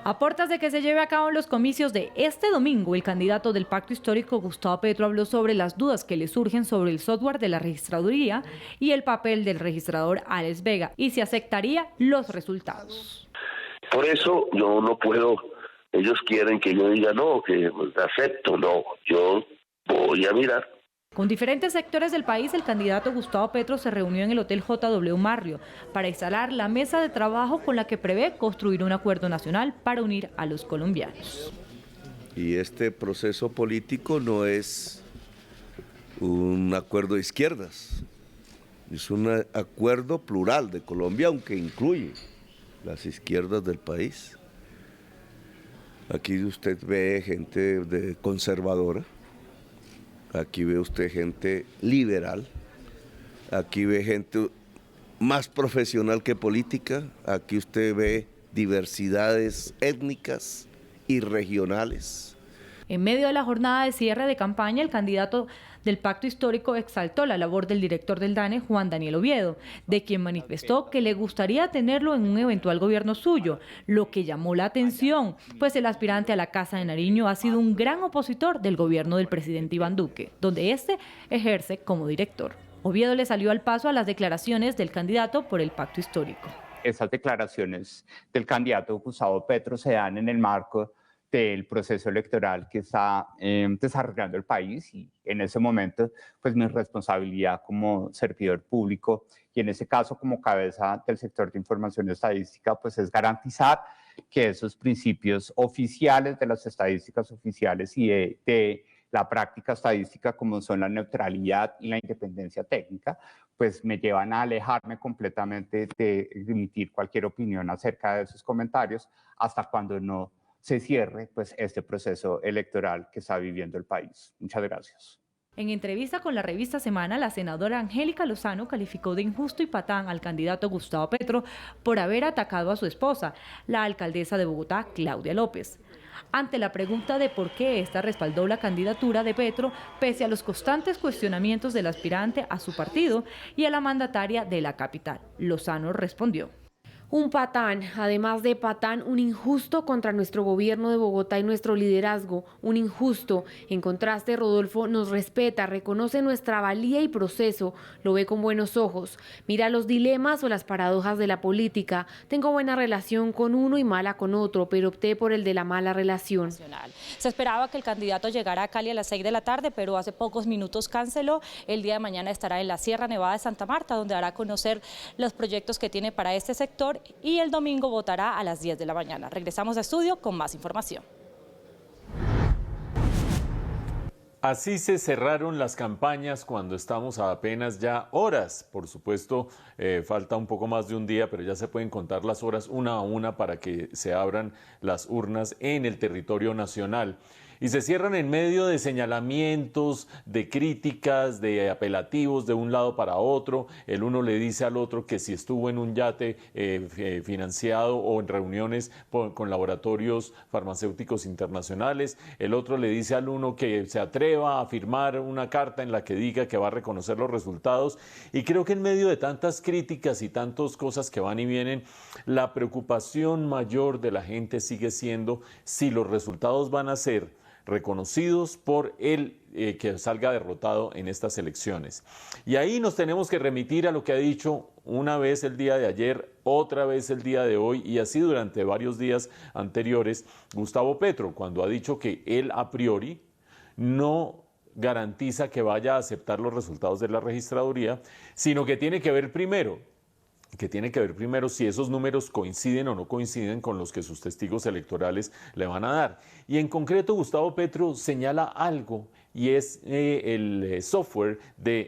A puertas de que se lleve a cabo los comicios de este domingo, el candidato del Pacto Histórico, Gustavo Petro, habló sobre las dudas que le surgen sobre el software de la registraduría y el papel del registrador Alex Vega, y si aceptaría los resultados. Por eso yo no puedo, ellos quieren que yo diga no, que acepto, no, yo voy a mirar. Con diferentes sectores del país, el candidato Gustavo Petro se reunió en el Hotel JW Marriott para instalar la mesa de trabajo con la que prevé construir un acuerdo nacional para unir a los colombianos. Y este proceso político no es un acuerdo de izquierdas, es un acuerdo plural de Colombia, aunque incluye las izquierdas del país. Aquí usted ve gente conservadora, aquí ve usted gente liberal, aquí ve gente más profesional que política, aquí usted ve diversidades étnicas y regionales. En medio de la jornada de cierre de campaña, el candidato del Pacto Histórico exaltó la labor del director del DANE, Juan Daniel Oviedo, de quien manifestó que le gustaría tenerlo en un eventual gobierno suyo, lo que llamó la atención, pues el aspirante a la Casa de Nariño ha sido un gran opositor del gobierno del presidente Iván Duque, donde este ejerce como director. Oviedo le salió al paso a las declaraciones del candidato por el Pacto Histórico. Esas declaraciones del candidato Gustavo Petro se dan en el marco del proceso electoral que está desarrollando el país, y en ese momento pues mi responsabilidad como servidor público y en ese caso como cabeza del sector de información y estadística pues es garantizar que esos principios oficiales de las estadísticas oficiales y de la práctica estadística, como son la neutralidad y la independencia técnica, pues me llevan a alejarme completamente de emitir cualquier opinión acerca de esos comentarios hasta cuando no se cierre pues este proceso electoral que está viviendo el país. Muchas gracias. En entrevista con la revista Semana, la senadora Angélica Lozano calificó de injusto y patán al candidato Gustavo Petro por haber atacado a su esposa, la alcaldesa de Bogotá, Claudia López. Ante la pregunta de por qué esta respaldó la candidatura de Petro, pese a los constantes cuestionamientos del aspirante a su partido y a la mandataria de la capital, Lozano respondió: Un patán, además de patán, un injusto contra nuestro gobierno de Bogotá y nuestro liderazgo, un injusto. En contraste, Rodolfo nos respeta, reconoce nuestra valía y proceso, lo ve con buenos ojos, mira los dilemas o las paradojas de la política. Tengo buena relación con uno y mala con otro, pero opté por el de la mala relación. Se esperaba que el candidato llegara a Cali a las 6 de la tarde, pero hace pocos minutos canceló. El día de mañana estará en la Sierra Nevada de Santa Marta, donde hará conocer los proyectos que tiene para este sector, y el domingo votará a las 10 de la mañana. Regresamos a estudio con más información. Así se cerraron las campañas cuando estamos a apenas ya horas. Por supuesto, falta un poco más de un día, pero ya se pueden contar las horas una a una para que se abran las urnas en el territorio nacional. Y se cierran en medio de señalamientos, de críticas, de apelativos de un lado para otro. El uno le dice al otro que si estuvo en un yate financiado o en reuniones con laboratorios farmacéuticos internacionales. El otro le dice al uno que se atreva a firmar una carta en la que diga que va a reconocer los resultados. Y creo que en medio de tantas críticas y tantas cosas que van y vienen, la preocupación mayor de la gente sigue siendo si los resultados van a ser reconocidos por el que salga derrotado en estas elecciones. Y ahí nos tenemos que remitir a lo que ha dicho una vez el día de ayer, otra vez el día de hoy y así durante varios días anteriores Gustavo Petro, cuando ha dicho que él a priori no garantiza que vaya a aceptar los resultados de la registraduría, sino que tiene que ver primero si esos números coinciden o no coinciden con los que sus testigos electorales le van a dar. Y en concreto Gustavo Petro señala algo y es el software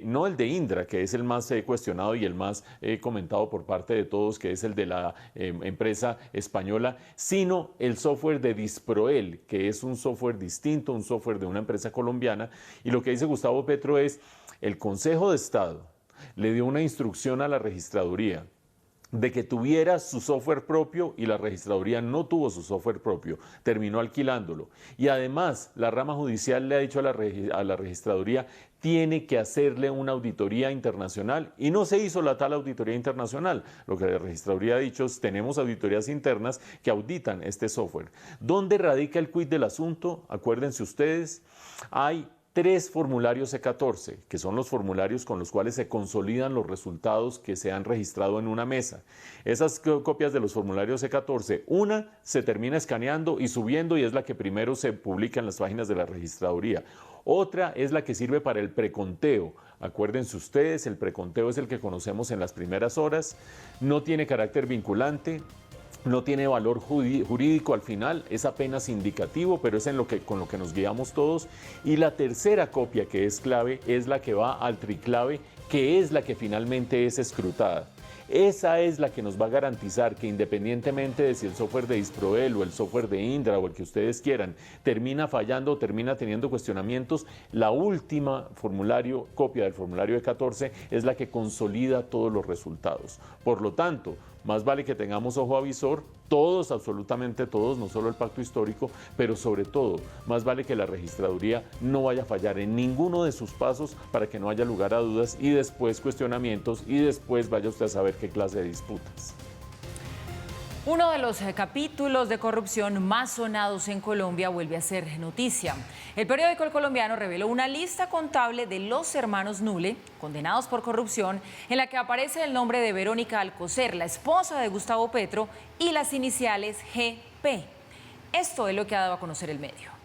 no el de Indra, que es el más cuestionado y el más comentado por parte de todos, que es el de la empresa española, sino el software de Disproel, que es un software distinto, un software de una empresa colombiana. Y lo que dice Gustavo Petro es: el Consejo de Estado le dio una instrucción a la registraduría de que tuviera su software propio y la registraduría no tuvo su software propio, terminó alquilándolo. Y además la rama judicial le ha dicho a la registraduría tiene que hacerle una auditoría internacional y no se hizo la tal auditoría internacional. Lo que la registraduría ha dicho es tenemos auditorías internas que auditan este software. ¿Dónde radica el quid del asunto? Acuérdense ustedes, hay 3 formularios C14, que son los formularios con los cuales se consolidan los resultados que se han registrado en una mesa. Esas copias de los formularios C14, una se termina escaneando y subiendo y es la que primero se publica en las páginas de la registraduría. Otra es la que sirve para el preconteo. Acuérdense ustedes, el preconteo es el que conocemos en las primeras horas, no tiene carácter vinculante, no tiene valor jurídico al final, es apenas indicativo, pero es con lo que nos guiamos todos. Y la tercera copia, que es clave, es la que va al triclave, que es la que finalmente es escrutada. Esa es la que nos va a garantizar que, independientemente de si el software de Disproel o el software de Indra o el que ustedes quieran termina fallando o termina teniendo cuestionamientos, la última copia del formulario E14 es la que consolida todos los resultados. Por lo tanto, más vale que tengamos ojo avisor, todos, absolutamente todos, no solo el pacto histórico, pero sobre todo, más vale que la registraduría no vaya a fallar en ninguno de sus pasos para que no haya lugar a dudas y después cuestionamientos y después vaya usted a saber qué clase de disputas. Uno de los capítulos de corrupción más sonados en Colombia vuelve a ser noticia. El periódico El Colombiano reveló una lista contable de los hermanos Nule, condenados por corrupción, en la que aparece el nombre de Verónica Alcocer, la esposa de Gustavo Petro, y las iniciales GP. Esto es lo que ha dado a conocer el medio.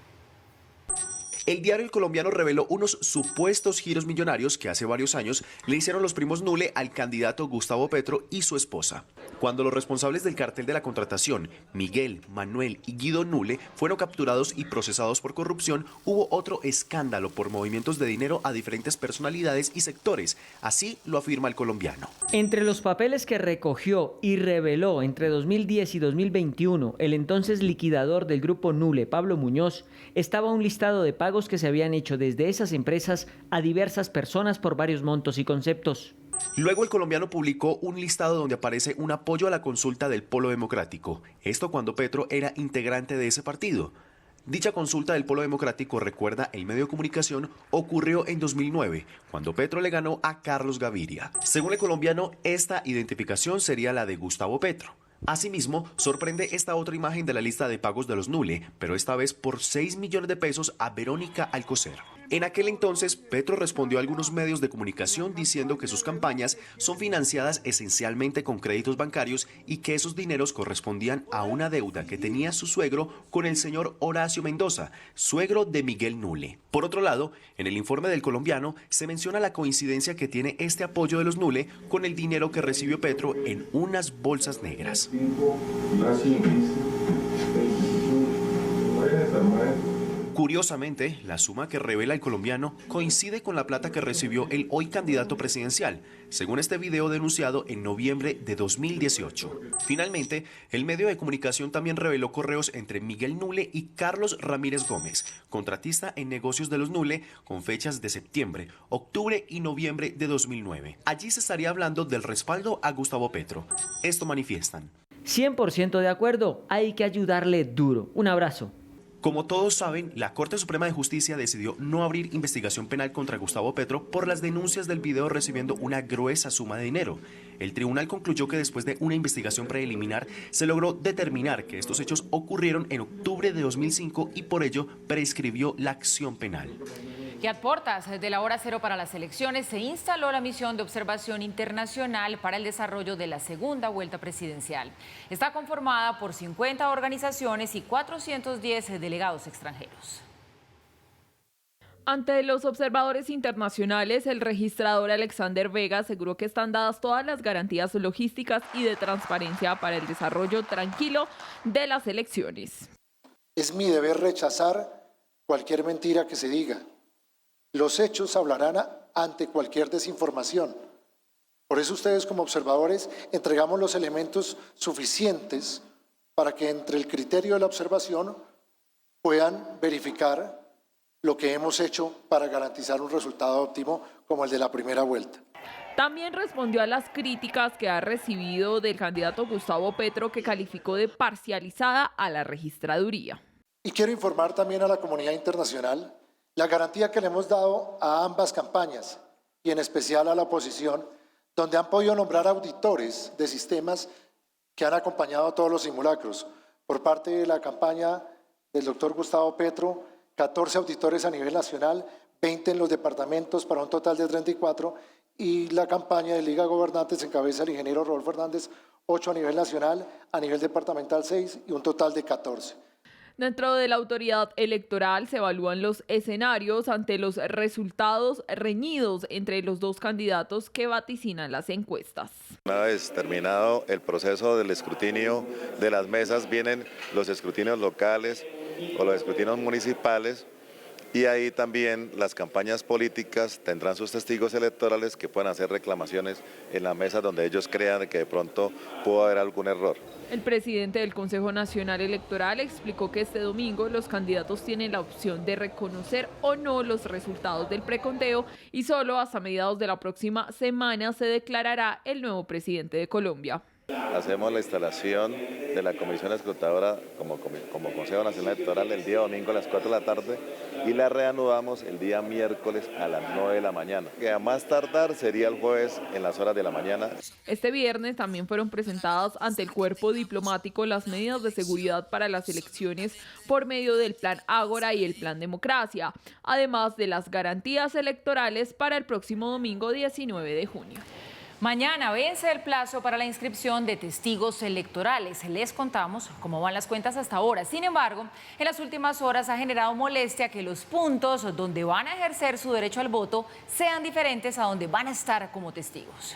El diario El Colombiano reveló unos supuestos giros millonarios que hace varios años le hicieron los primos Nule al candidato Gustavo Petro y su esposa. Cuando los responsables del cartel de la contratación, Miguel, Manuel y Guido Nule, fueron capturados y procesados por corrupción, hubo otro escándalo por movimientos de dinero a diferentes personalidades y sectores. Así lo afirma El Colombiano. Entre los papeles que recogió y reveló entre 2010 y 2021 el entonces liquidador del grupo Nule, Pablo Muñoz, estaba un listado de pagos que se habían hecho desde esas empresas a diversas personas por varios montos y conceptos. Luego El Colombiano publicó un listado donde aparece un apoyo a la consulta del Polo Democrático. Esto cuando Petro era integrante de ese partido. Dicha consulta del Polo Democrático, recuerda el medio de comunicación, ocurrió en 2009, cuando Petro le ganó a Carlos Gaviria. Según El Colombiano, esta identificación sería la de Gustavo Petro. Asimismo, sorprende esta otra imagen de la lista de pagos de los Nule, pero esta vez por 6 millones de pesos a Verónica Alcocer. En aquel entonces, Petro respondió a algunos medios de comunicación diciendo que sus campañas son financiadas esencialmente con créditos bancarios y que esos dineros correspondían a una deuda que tenía su suegro con el señor Horacio Mendoza, suegro de Miguel Nule. Por otro lado, en el informe del Colombiano se menciona la coincidencia que tiene este apoyo de los Nule con el dinero que recibió Petro en unas bolsas negras. Curiosamente, la suma que revela El Colombiano coincide con la plata que recibió el hoy candidato presidencial, según este video denunciado en noviembre de 2018. Finalmente, el medio de comunicación también reveló correos entre Miguel Nule y Carlos Ramírez Gómez, contratista en negocios de los Nule, con fechas de septiembre, octubre y noviembre de 2009. Allí se estaría hablando del respaldo a Gustavo Petro. Esto manifiestan. 100% de acuerdo, hay que ayudarle duro. Un abrazo. Como todos saben, la Corte Suprema de Justicia decidió no abrir investigación penal contra Gustavo Petro por las denuncias del video recibiendo una gruesa suma de dinero. El tribunal concluyó que después de una investigación preliminar se logró determinar que estos hechos ocurrieron en octubre de 2005 y por ello prescribió la acción penal. Y a puertas de la hora cero para las elecciones se instaló la misión de observación internacional para el desarrollo de la segunda vuelta presidencial. Está conformada por 50 organizaciones y 410 delegados extranjeros. Ante los observadores internacionales, el registrador Alexander Vega aseguró que están dadas todas las garantías logísticas y de transparencia para el desarrollo tranquilo de las elecciones. Es mi deber rechazar cualquier mentira que se diga. Los hechos hablarán ante cualquier desinformación. Por eso ustedes como observadores entregamos los elementos suficientes para que entre el criterio de la observación puedan verificar lo que hemos hecho para garantizar un resultado óptimo como el de la primera vuelta. También respondió a las críticas que ha recibido del candidato Gustavo Petro, que calificó de parcializada a la registraduría. Y quiero informar también a la comunidad internacional la garantía que le hemos dado a ambas campañas y en especial a la oposición, donde han podido nombrar auditores de sistemas que han acompañado a todos los simulacros. Por parte de la campaña del doctor Gustavo Petro, 14 auditores a nivel nacional, 20 en los departamentos para un total de 34, y la campaña de Liga Gobernantes encabeza el ingeniero Rodolfo Hernández, 8 a nivel nacional, a nivel departamental 6 y un total de 14. Dentro de la autoridad electoral se evalúan los escenarios ante los resultados reñidos entre los dos candidatos que vaticinan las encuestas. Una vez terminado el proceso del escrutinio de las mesas, vienen los escrutinios locales o los escrutinios municipales, y ahí también las campañas políticas tendrán sus testigos electorales que puedan hacer reclamaciones en la mesa donde ellos crean que de pronto pudo haber algún error. El presidente del Consejo Nacional Electoral explicó que este domingo los candidatos tienen la opción de reconocer o no los resultados del preconteo y solo hasta mediados de la próxima semana se declarará el nuevo presidente de Colombia. Hacemos la instalación de la comisión escrutadora como Consejo Nacional Electoral el día domingo a las 4 de la tarde y la reanudamos el día miércoles a las 9 de la mañana, que a más tardar sería el jueves en las horas de la mañana. Este viernes también fueron presentadas ante el cuerpo diplomático las medidas de seguridad para las elecciones por medio del Plan Ágora y el Plan Democracia, además de las garantías electorales para el próximo domingo 19 de junio. Mañana vence el plazo para la inscripción de testigos electorales. Les contamos cómo van las cuentas hasta ahora. Sin embargo, en las últimas horas ha generado molestia que los puntos donde van a ejercer su derecho al voto sean diferentes a donde van a estar como testigos.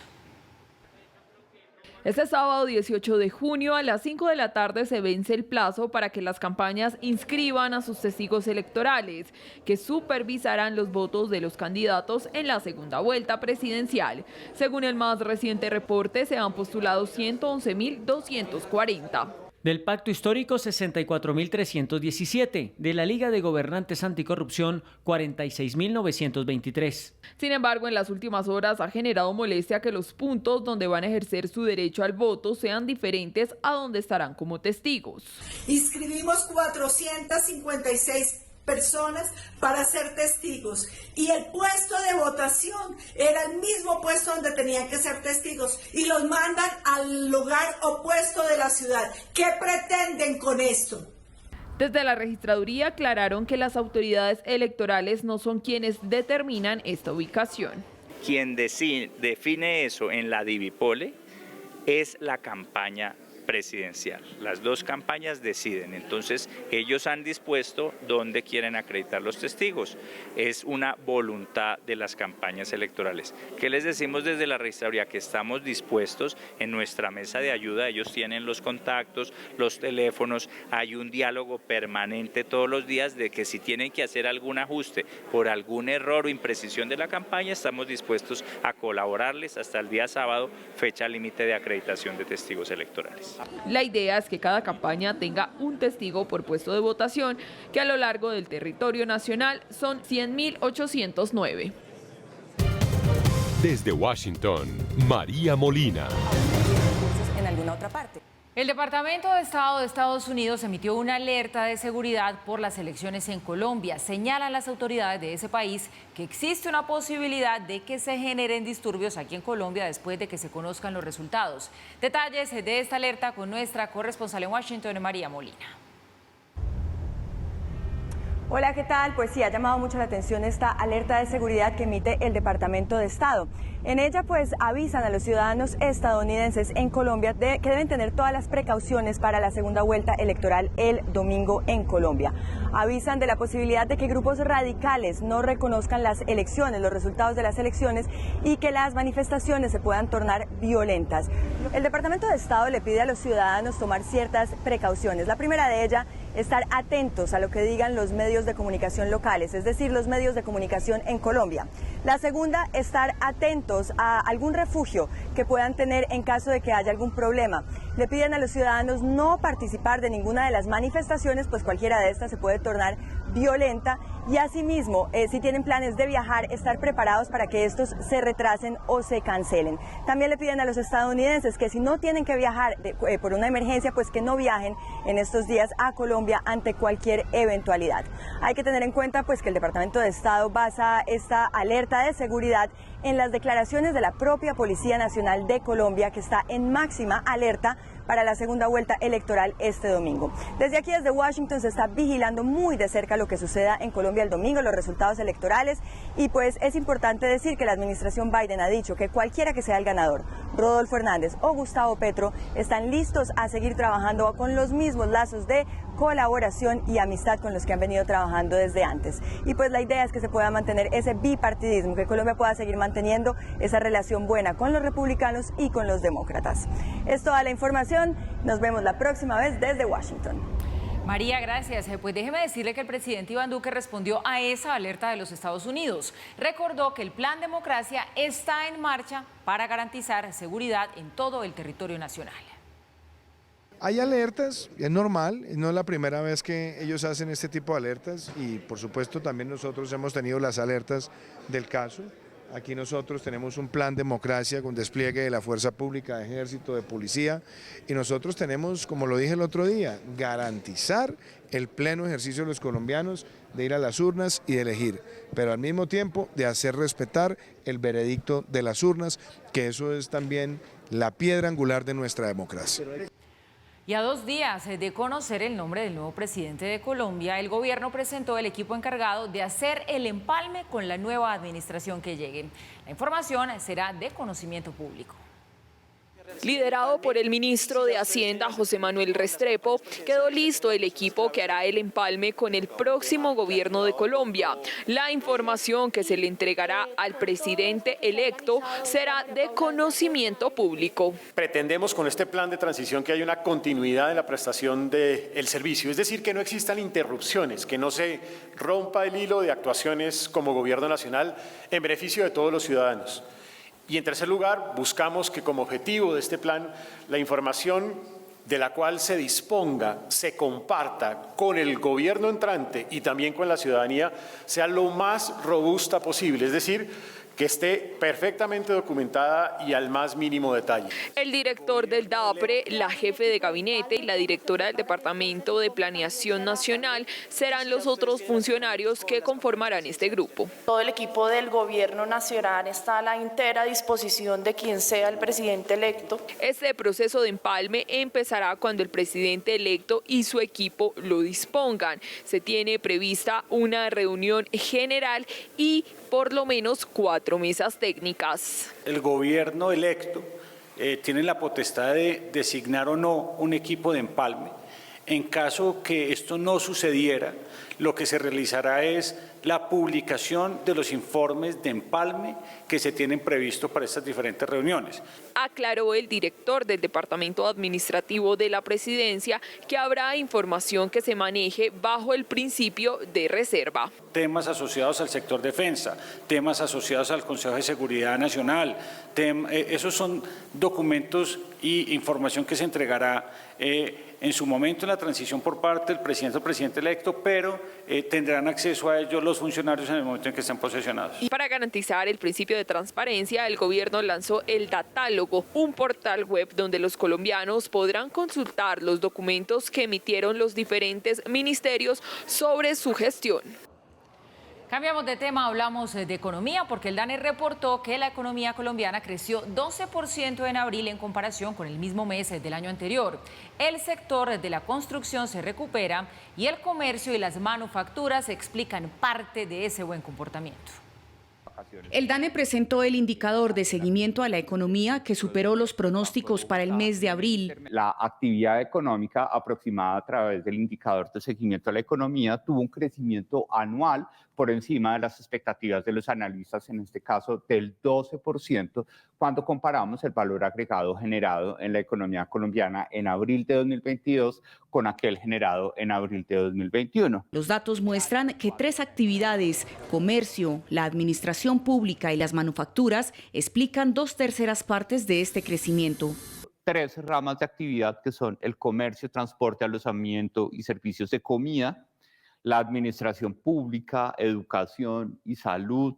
Este sábado 18 de junio a las 5 de la tarde se vence el plazo para que las campañas inscriban a sus testigos electorales, que supervisarán los votos de los candidatos en la segunda vuelta presidencial. Según el más reciente reporte, se han postulado 111.240. Del Pacto Histórico, 64.317. De la Liga de Gobernantes Anticorrupción, 46.923. Sin embargo, en las últimas horas ha generado molestia que los puntos donde van a ejercer su derecho al voto sean diferentes a donde estarán como testigos. Inscribimos 456 personas para ser testigos y el puesto de votación era el mismo puesto donde tenían que ser testigos y los mandan al lugar opuesto de la ciudad. ¿Qué pretenden con esto? Desde la registraduría aclararon que las autoridades electorales no son quienes determinan esta ubicación. Quien define eso en la Divipole es la campaña presidencial. Las dos campañas deciden, entonces ellos han dispuesto dónde quieren acreditar los testigos. Es una voluntad de las campañas electorales. ¿Qué les decimos desde la registraduría? Que estamos dispuestos en nuestra mesa de ayuda, ellos tienen los contactos, los teléfonos, hay un diálogo permanente todos los días de que si tienen que hacer algún ajuste por algún error o imprecisión de la campaña, estamos dispuestos a colaborarles hasta el día sábado, fecha límite de acreditación de testigos electorales. La idea es que cada campaña tenga un testigo por puesto de votación, que a lo largo del territorio nacional son 100.809. Desde Washington, María Molina. En alguna otra parte. El Departamento de Estado de Estados Unidos emitió una alerta de seguridad por las elecciones en Colombia. Señalan las autoridades de ese país que existe una posibilidad de que se generen disturbios aquí en Colombia después de que se conozcan los resultados. Detalles de esta alerta con nuestra corresponsal en Washington, María Molina. Hola, ¿qué tal? Pues sí, ha llamado mucho la atención esta alerta de seguridad que emite el Departamento de Estado. En ella pues avisan a los ciudadanos estadounidenses en Colombia que deben tener todas las precauciones para la segunda vuelta electoral el domingo en Colombia. Avisan de la posibilidad de que grupos radicales no reconozcan las elecciones, los resultados de las elecciones y que las manifestaciones se puedan tornar violentas. El Departamento de Estado le pide a los ciudadanos tomar ciertas precauciones. La primera de ellas, estar atentos a lo que digan los medios de comunicación locales, es decir, los medios de comunicación en Colombia. La segunda, estar atentos a algún refugio que puedan tener en caso de que haya algún problema. Le piden a los ciudadanos no participar de ninguna de las manifestaciones, pues cualquiera de estas se puede tornar violenta, y asimismo, si tienen planes de viajar, estar preparados para que estos se retrasen o se cancelen. También le piden a los estadounidenses que si no tienen que viajar por una emergencia, pues que no viajen en estos días a Colombia ante cualquier eventualidad. Hay que tener en cuenta pues que el Departamento de Estado basa esta alerta de seguridad en las declaraciones de la propia Policía Nacional de Colombia, que está en máxima alerta para la segunda vuelta electoral este domingo. Desde aquí, desde Washington, se está vigilando muy de cerca lo que suceda en Colombia el domingo, los resultados electorales, y pues es importante decir que la administración Biden ha dicho que cualquiera que sea el ganador Rodolfo Hernández o Gustavo Petro están listos a seguir trabajando con los mismos lazos de colaboración y amistad con los que han venido trabajando desde antes. Y pues la idea es que se pueda mantener ese bipartidismo, que Colombia pueda seguir manteniendo esa relación buena con los republicanos y con los demócratas. Es toda la información, nos vemos la próxima vez desde Washington. María, gracias. Pues déjeme decirle que el presidente Iván Duque respondió a esa alerta de los Estados Unidos. Recordó que el Plan Democracia está en marcha para garantizar seguridad en todo el territorio nacional. Hay alertas, es normal, no es la primera vez que ellos hacen este tipo de alertas y por supuesto también nosotros hemos tenido las alertas del caso. Aquí nosotros tenemos un plan democracia con despliegue de la fuerza pública, de ejército, de policía y nosotros tenemos, como lo dije el otro día, garantizar el pleno ejercicio de los colombianos de ir a las urnas y de elegir, pero al mismo tiempo de hacer respetar el veredicto de las urnas, que eso es también la piedra angular de nuestra democracia. Y a 2 días de conocer el nombre del nuevo presidente de Colombia, el gobierno presentó el equipo encargado de hacer el empalme con la nueva administración que llegue. La información será de conocimiento público. Liderado por el ministro de Hacienda, José Manuel Restrepo, quedó listo el equipo que hará el empalme con el próximo gobierno de Colombia. La información que se le entregará al presidente electo será de conocimiento público. Pretendemos con este plan de transición que haya una continuidad en la prestación del servicio, es decir, que no existan interrupciones, que no se rompa el hilo de actuaciones como gobierno nacional en beneficio de todos los ciudadanos. Y en tercer lugar, buscamos que como objetivo de este plan, la información de la cual se disponga, se comparta con el gobierno entrante y también con la ciudadanía, sea lo más robusta posible, es decir, que esté perfectamente documentada y al más mínimo detalle. El director del DAPRE, la jefe de gabinete y la directora del Departamento de Planeación Nacional serán los otros funcionarios que conformarán este grupo. Todo el equipo del gobierno nacional está a la entera disposición de quien sea el presidente electo. Este proceso de empalme empezará cuando el presidente electo y su equipo lo dispongan. Se tiene prevista una reunión general y por lo menos 4 mesas técnicas. El gobierno electo tiene la potestad de designar o no un equipo de empalme. En caso que esto no sucediera, lo que se realizará es la publicación de los informes de empalme que se tienen previsto para estas diferentes reuniones. Aclaró el director del Departamento Administrativo de la Presidencia que habrá información que se maneje bajo el principio de reserva. Temas asociados al sector defensa, temas asociados al Consejo de Seguridad Nacional, esos son documentos y información que se entregará en su momento en la transición por parte del presidente o presidente electo, pero tendrán acceso a ellos los funcionarios en el momento en que estén posesionados. Y para garantizar el principio de transparencia, el gobierno lanzó el Datálogo, un portal web donde los colombianos podrán consultar los documentos que emitieron los diferentes ministerios sobre su gestión. Cambiamos de tema, hablamos de economía porque el DANE reportó que la economía colombiana creció 12% en abril en comparación con el mismo mes del año anterior. El sector de la construcción se recupera y el comercio y las manufacturas explican parte de ese buen comportamiento. El DANE presentó el indicador de seguimiento a la economía que superó los pronósticos para el mes de abril. La actividad económica aproximada a través del indicador de seguimiento a la economía tuvo un crecimiento anual por encima de las expectativas de los analistas, en este caso del 12%, cuando comparamos el valor agregado generado en la economía colombiana en abril de 2022 con aquel generado en abril de 2021. Los datos muestran que 3 actividades, comercio, la administración pública y las manufacturas, explican 2/3 partes de este crecimiento. 3 ramas de actividad que son el comercio, transporte, alojamiento y servicios de comida, la administración pública, educación y salud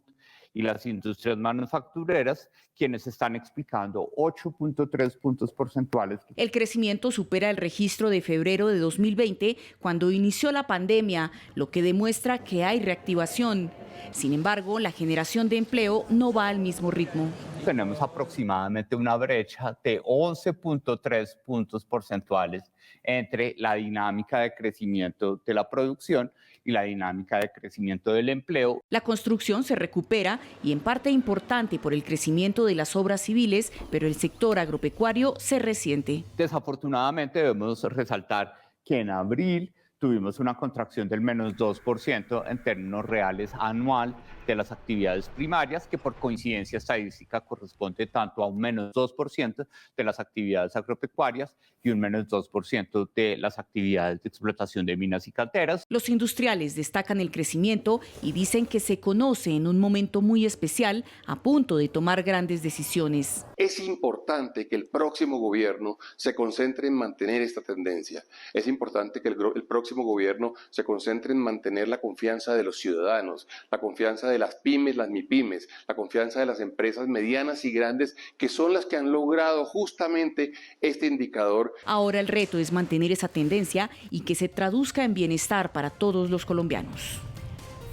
y las industrias manufactureras, quienes están explicando 8.3 puntos porcentuales. El crecimiento supera el registro de febrero de 2020, cuando inició la pandemia, lo que demuestra que hay reactivación. Sin embargo, la generación de empleo no va al mismo ritmo. Tenemos aproximadamente una brecha de 11.3 puntos porcentuales entre la dinámica de crecimiento de la producción y la dinámica de crecimiento del empleo. La construcción se recupera y en parte importante por el crecimiento de las obras civiles, pero el sector agropecuario se resiente. Desafortunadamente debemos resaltar que en abril tuvimos una contracción del menos 2% en términos reales anual de las actividades primarias, que por coincidencia estadística corresponde tanto a un menos 2% de las actividades agropecuarias y un menos 2% de las actividades de explotación de minas y canteras. Los industriales destacan el crecimiento y dicen que se conoce en un momento muy especial, a punto de tomar grandes decisiones. Es importante que el próximo gobierno se concentre en mantener esta tendencia. Es importante que el próximo gobierno se concentre en mantener la confianza de los ciudadanos, la confianza de las pymes, las MIPYMES, la confianza de las empresas medianas y grandes, que son las que han logrado justamente este indicador. Ahora el reto es mantener esa tendencia y que se traduzca en bienestar para todos los colombianos.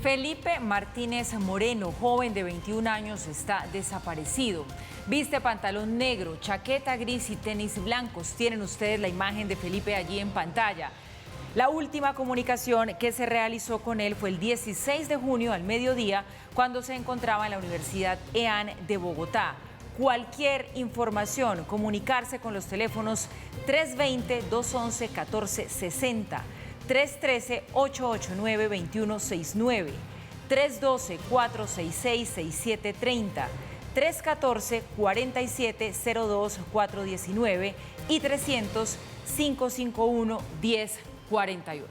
Felipe Martínez Moreno, joven de 21 años, está desaparecido. Viste pantalón negro, chaqueta gris y tenis blancos. Tienen ustedes la imagen de Felipe allí en pantalla. La última comunicación que se realizó con él fue el 16 de junio al mediodía, cuando se encontraba en la Universidad EAN de Bogotá. Cualquier información, comunicarse con los teléfonos 320-211-1460, 313-889-2169, 312-466-6730, 314-4702-419 y 300-551-1048.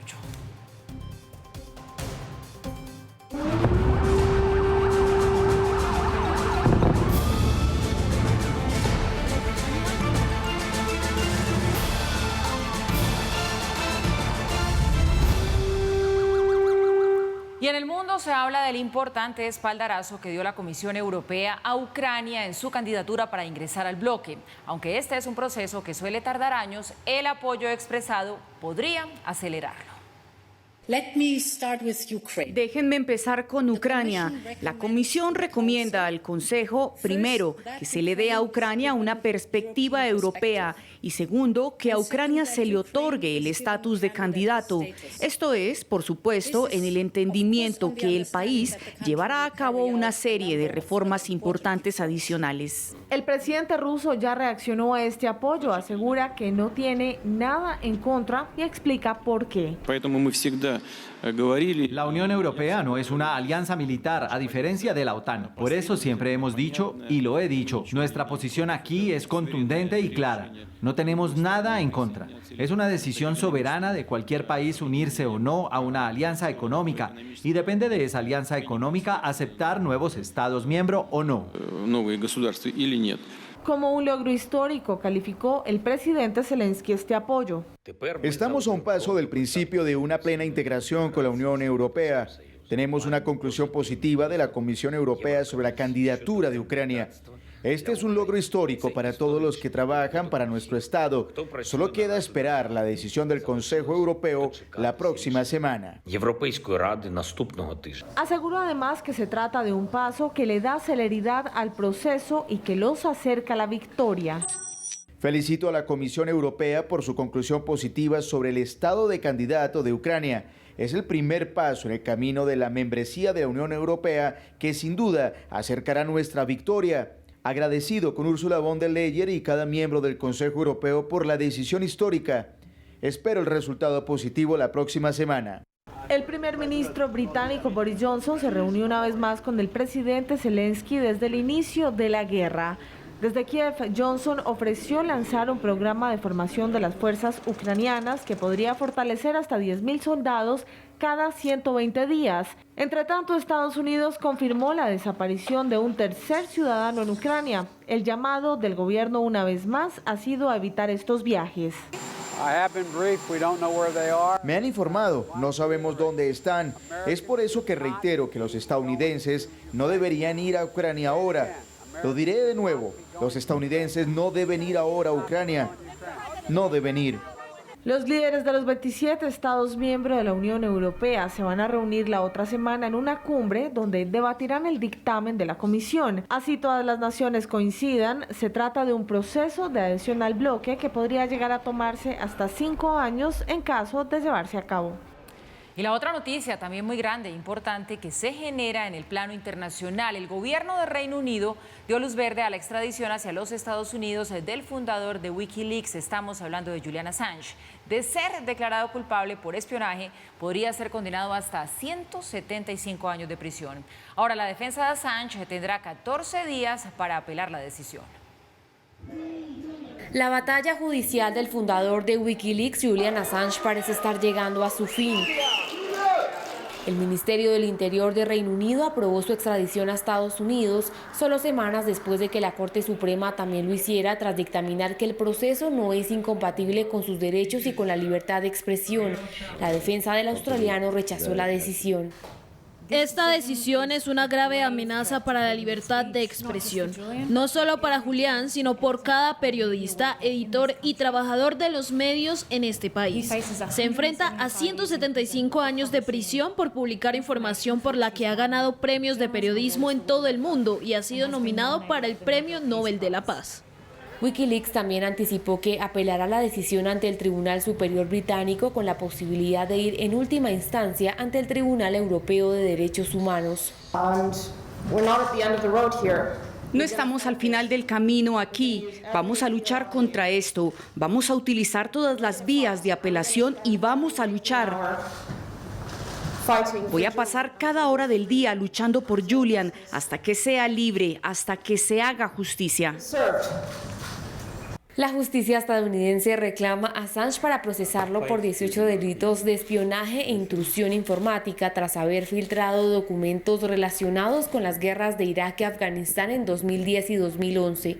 Y en el mundo se habla del importante espaldarazo que dio la Comisión Europea a Ucrania en su candidatura para ingresar al bloque. Aunque este es un proceso que suele tardar años, el apoyo expresado podría acelerarlo. Déjenme empezar con Ucrania. La Comisión recomienda al Consejo, primero, que se le dé a Ucrania una perspectiva europea y segundo, que a Ucrania se le otorgue el estatus de candidato. Esto es, por supuesto, en el entendimiento que el país llevará a cabo una serie de reformas importantes adicionales. El presidente ruso ya reaccionó a este apoyo, asegura que no tiene nada en contra y explica por qué. La Unión Europea no es una alianza militar, a diferencia de la OTAN. Por eso siempre hemos dicho, y lo he dicho, nuestra posición aquí es contundente y clara. No tenemos nada en contra. Es una decisión soberana de cualquier país unirse o no a una alianza económica, y depende de esa alianza económica aceptar nuevos Estados miembros o no. Como un logro histórico, calificó el presidente Zelensky este apoyo. Estamos a un paso del principio de una plena integración con la Unión Europea. Tenemos una conclusión positiva de la Comisión Europea sobre la candidatura de Ucrania. Este es un logro histórico para todos los que trabajan para nuestro Estado. Solo queda esperar la decisión del Consejo Europeo la próxima semana. Aseguró además que se trata de un paso que le da celeridad al proceso y que los acerca a la victoria. Felicito a la Comisión Europea por su conclusión positiva sobre el estado de candidato de Ucrania. Es el primer paso en el camino de la membresía de la Unión Europea que sin duda acercará nuestra victoria. Agradecido con Ursula von der Leyen y cada miembro del Consejo Europeo por la decisión histórica. Espero el resultado positivo la próxima semana. El primer ministro británico Boris Johnson se reunió una vez más con el presidente Zelensky desde el inicio de la guerra. Desde Kiev, Johnson ofreció lanzar un programa de formación de las fuerzas ucranianas que podría fortalecer hasta 10.000 soldados cada 120 días. Entre tanto, Estados Unidos confirmó la desaparición de un tercer ciudadano en Ucrania. El llamado del gobierno una vez más ha sido a evitar estos viajes. Me han informado, no sabemos dónde están. Es por eso que reitero que los estadounidenses no deberían ir a Ucrania ahora. Lo diré de nuevo, los estadounidenses no deben ir ahora a Ucrania. No deben ir. Los líderes de los 27 Estados miembros de la Unión Europea se van a reunir la otra semana en una cumbre donde debatirán el dictamen de la Comisión. Así todas las naciones coincidan, se trata de un proceso de adhesión al bloque que podría llegar a tomarse hasta 5 años en caso de llevarse a cabo. Y la otra noticia también muy grande e importante que se genera en el plano internacional. El gobierno de Reino Unido dio luz verde a la extradición hacia los Estados Unidos del fundador de Wikileaks. Estamos hablando de Julian Assange. De ser declarado culpable por espionaje, podría ser condenado hasta 175 años de prisión. Ahora, la defensa de Assange tendrá 14 días para apelar la decisión. La batalla judicial del fundador de Wikileaks, Julian Assange, parece estar llegando a su fin. El Ministerio del Interior de Reino Unido aprobó su extradición a Estados Unidos solo semanas después de que la Corte Suprema también lo hiciera, tras dictaminar que el proceso no es incompatible con sus derechos y con la libertad de expresión. La defensa del australiano rechazó la decisión. Esta decisión es una grave amenaza para la libertad de expresión, no solo para Julián, sino por cada periodista, editor y trabajador de los medios en este país. Se enfrenta a 175 años de prisión por publicar información por la que ha ganado premios de periodismo en todo el mundo y ha sido nominado para el Premio Nobel de la Paz. Wikileaks también anticipó que apelará la decisión ante el Tribunal Superior Británico, con la posibilidad de ir en última instancia ante el Tribunal Europeo de Derechos Humanos. No estamos al final del camino aquí. Vamos a luchar contra esto. Vamos a utilizar todas las vías de apelación y vamos a luchar. Voy a pasar cada hora del día luchando por Julian hasta que sea libre, hasta que se haga justicia. La justicia estadounidense reclama a Assange para procesarlo por 18 delitos de espionaje e intrusión informática tras haber filtrado documentos relacionados con las guerras de Irak y Afganistán en 2010 y 2011.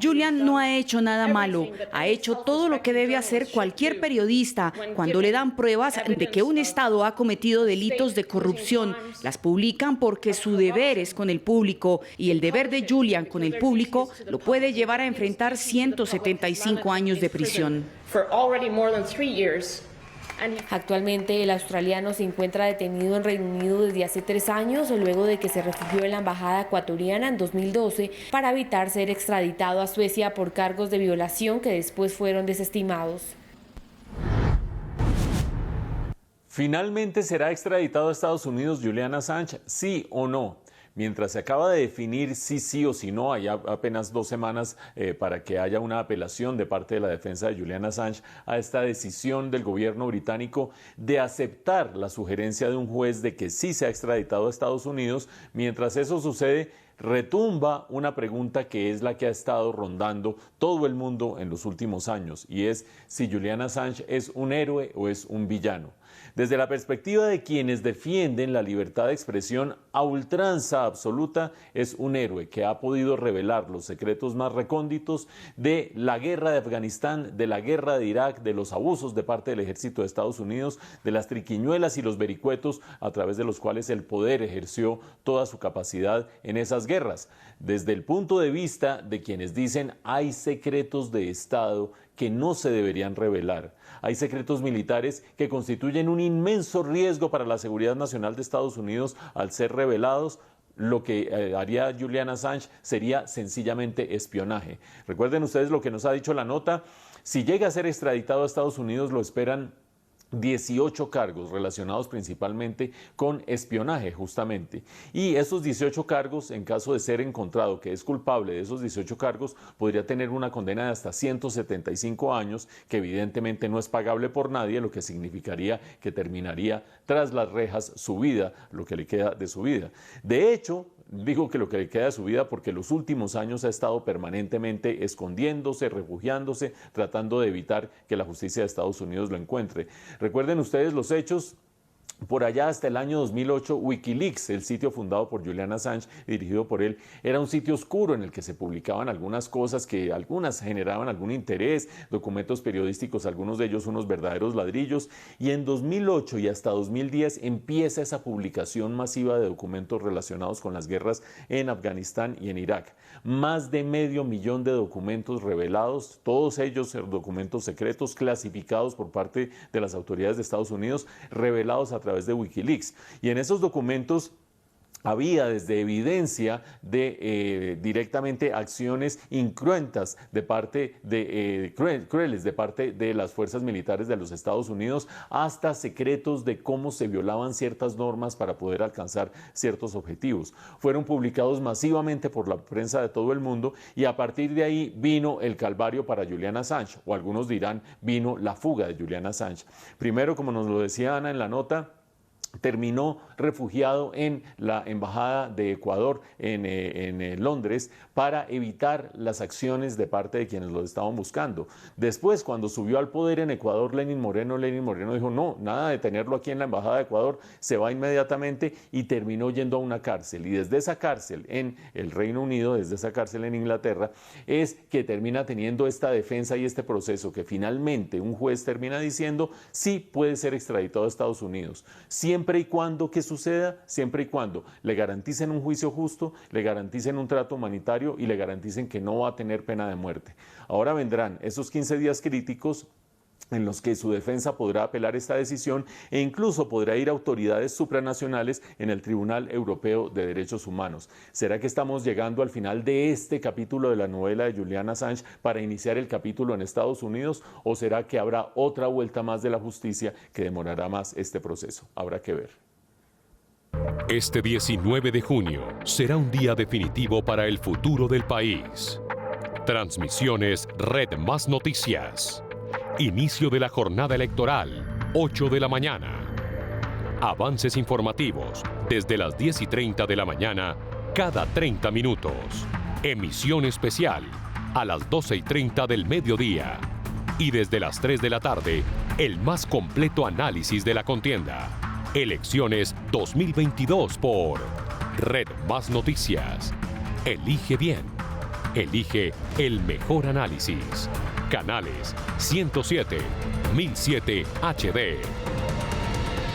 Julian no ha hecho nada malo, ha hecho todo lo que debe hacer cualquier periodista cuando le dan pruebas de que un Estado ha cometido delitos de corrupción. Las publican porque su deber es con el público, y el deber de Julian con el público lo puede llevar a enfrentar 175 años de prisión. Actualmente el australiano se encuentra detenido en Reino Unido desde hace 3 años, luego de que se refugió en la embajada ecuatoriana en 2012 para evitar ser extraditado a Suecia por cargos de violación que después fueron desestimados. ¿Finalmente será extraditado a Estados Unidos Julian Assange? ¿Sí o no? Mientras se acaba de definir si sí o si no, hay apenas 2 semanas para que haya una apelación de parte de la defensa de Julian Assange a esta decisión del gobierno británico de aceptar la sugerencia de un juez de que sí se ha extraditado a Estados Unidos. Mientras eso sucede, retumba una pregunta que es la que ha estado rondando todo el mundo en los últimos años, y es si Julian Assange es un héroe o es un villano. Desde la perspectiva de quienes defienden la libertad de expresión a ultranza absoluta, es un héroe que ha podido revelar los secretos más recónditos de la guerra de Afganistán, de la guerra de Irak, de los abusos de parte del ejército de Estados Unidos, de las triquiñuelas y los vericuetos a través de los cuales el poder ejerció toda su capacidad en esas guerras. Desde el punto de vista de quienes dicen hay secretos de Estado que no se deberían revelar. Hay secretos militares que constituyen un inmenso riesgo para la seguridad nacional de Estados Unidos al ser revelados. Lo que haría Julian Assange sería sencillamente espionaje. Recuerden ustedes lo que nos ha dicho la nota. Si llega a ser extraditado a Estados Unidos, lo esperan 18 cargos relacionados principalmente con espionaje, justamente. Y esos 18 cargos, en caso de ser encontrado que es culpable de esos 18 cargos, podría tener una condena de hasta 175 años, que evidentemente no es pagable por nadie, lo que significaría que terminaría tras las rejas su vida, lo que le queda de su vida. De hecho, digo que lo que le queda de su vida porque los últimos años ha estado permanentemente escondiéndose, refugiándose, tratando de evitar que la justicia de Estados Unidos lo encuentre. Recuerden ustedes los hechos. Por allá hasta el año 2008, Wikileaks, el sitio fundado por Julian Assange, dirigido por él, era un sitio oscuro en el que se publicaban algunas cosas que algunas generaban algún interés, documentos periodísticos, algunos de ellos unos verdaderos ladrillos, y en 2008 y hasta 2010 empieza esa publicación masiva de documentos relacionados con las guerras en Afganistán y en Irak. Más de 500.000 de documentos revelados, todos ellos documentos secretos clasificados por parte de las autoridades de Estados Unidos, revelados a través de Wikileaks. Y en esos documentos había desde evidencia de directamente acciones incruentas de parte de crueles de parte de las fuerzas militares de los Estados Unidos, hasta secretos de cómo se violaban ciertas normas para poder alcanzar ciertos objetivos. Fueron publicados masivamente por la prensa de todo el mundo y a partir de ahí vino el calvario para Julian Assange, o algunos dirán vino la fuga de Julian Assange. Primero, como nos lo decía Ana en la nota, terminó refugiado en la Embajada de Ecuador en Londres para evitar las acciones de parte de quienes lo estaban buscando. Después, cuando subió al poder en Ecuador Lenín Moreno dijo no, nada de tenerlo aquí en la Embajada de Ecuador, se va inmediatamente, y terminó yendo a una cárcel. Y desde esa cárcel en el Reino Unido, desde esa cárcel en Inglaterra, es que termina teniendo esta defensa y este proceso que finalmente un juez termina diciendo sí puede ser extraditado a Estados Unidos. Siempre y cuando, ¿qué suceda? Siempre y cuando le garanticen un juicio justo, le garanticen un trato humanitario y le garanticen que no va a tener pena de muerte. Ahora vendrán esos 15 días críticos en los que su defensa podrá apelar esta decisión e incluso podrá ir a autoridades supranacionales en el Tribunal Europeo de Derechos Humanos. ¿Será que estamos llegando al final de este capítulo de la novela de Julian Assange para iniciar el capítulo en Estados Unidos, o será que habrá otra vuelta más de la justicia que demorará más este proceso? Habrá que ver. Este 19 de junio será un día definitivo para el futuro del país. Transmisiones Red Más Noticias. Inicio de la jornada electoral, 8 de la mañana. Avances informativos desde las 10:30 de la mañana, cada 30 minutos. Emisión especial a las 12:30 del mediodía. Y desde las 3 de la tarde, el más completo análisis de la contienda. Elecciones 2022 por Red Más Noticias. Elige bien. Elige el mejor análisis. Canales 107, 1007 HD.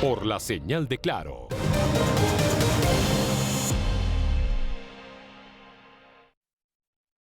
Por la señal de Claro.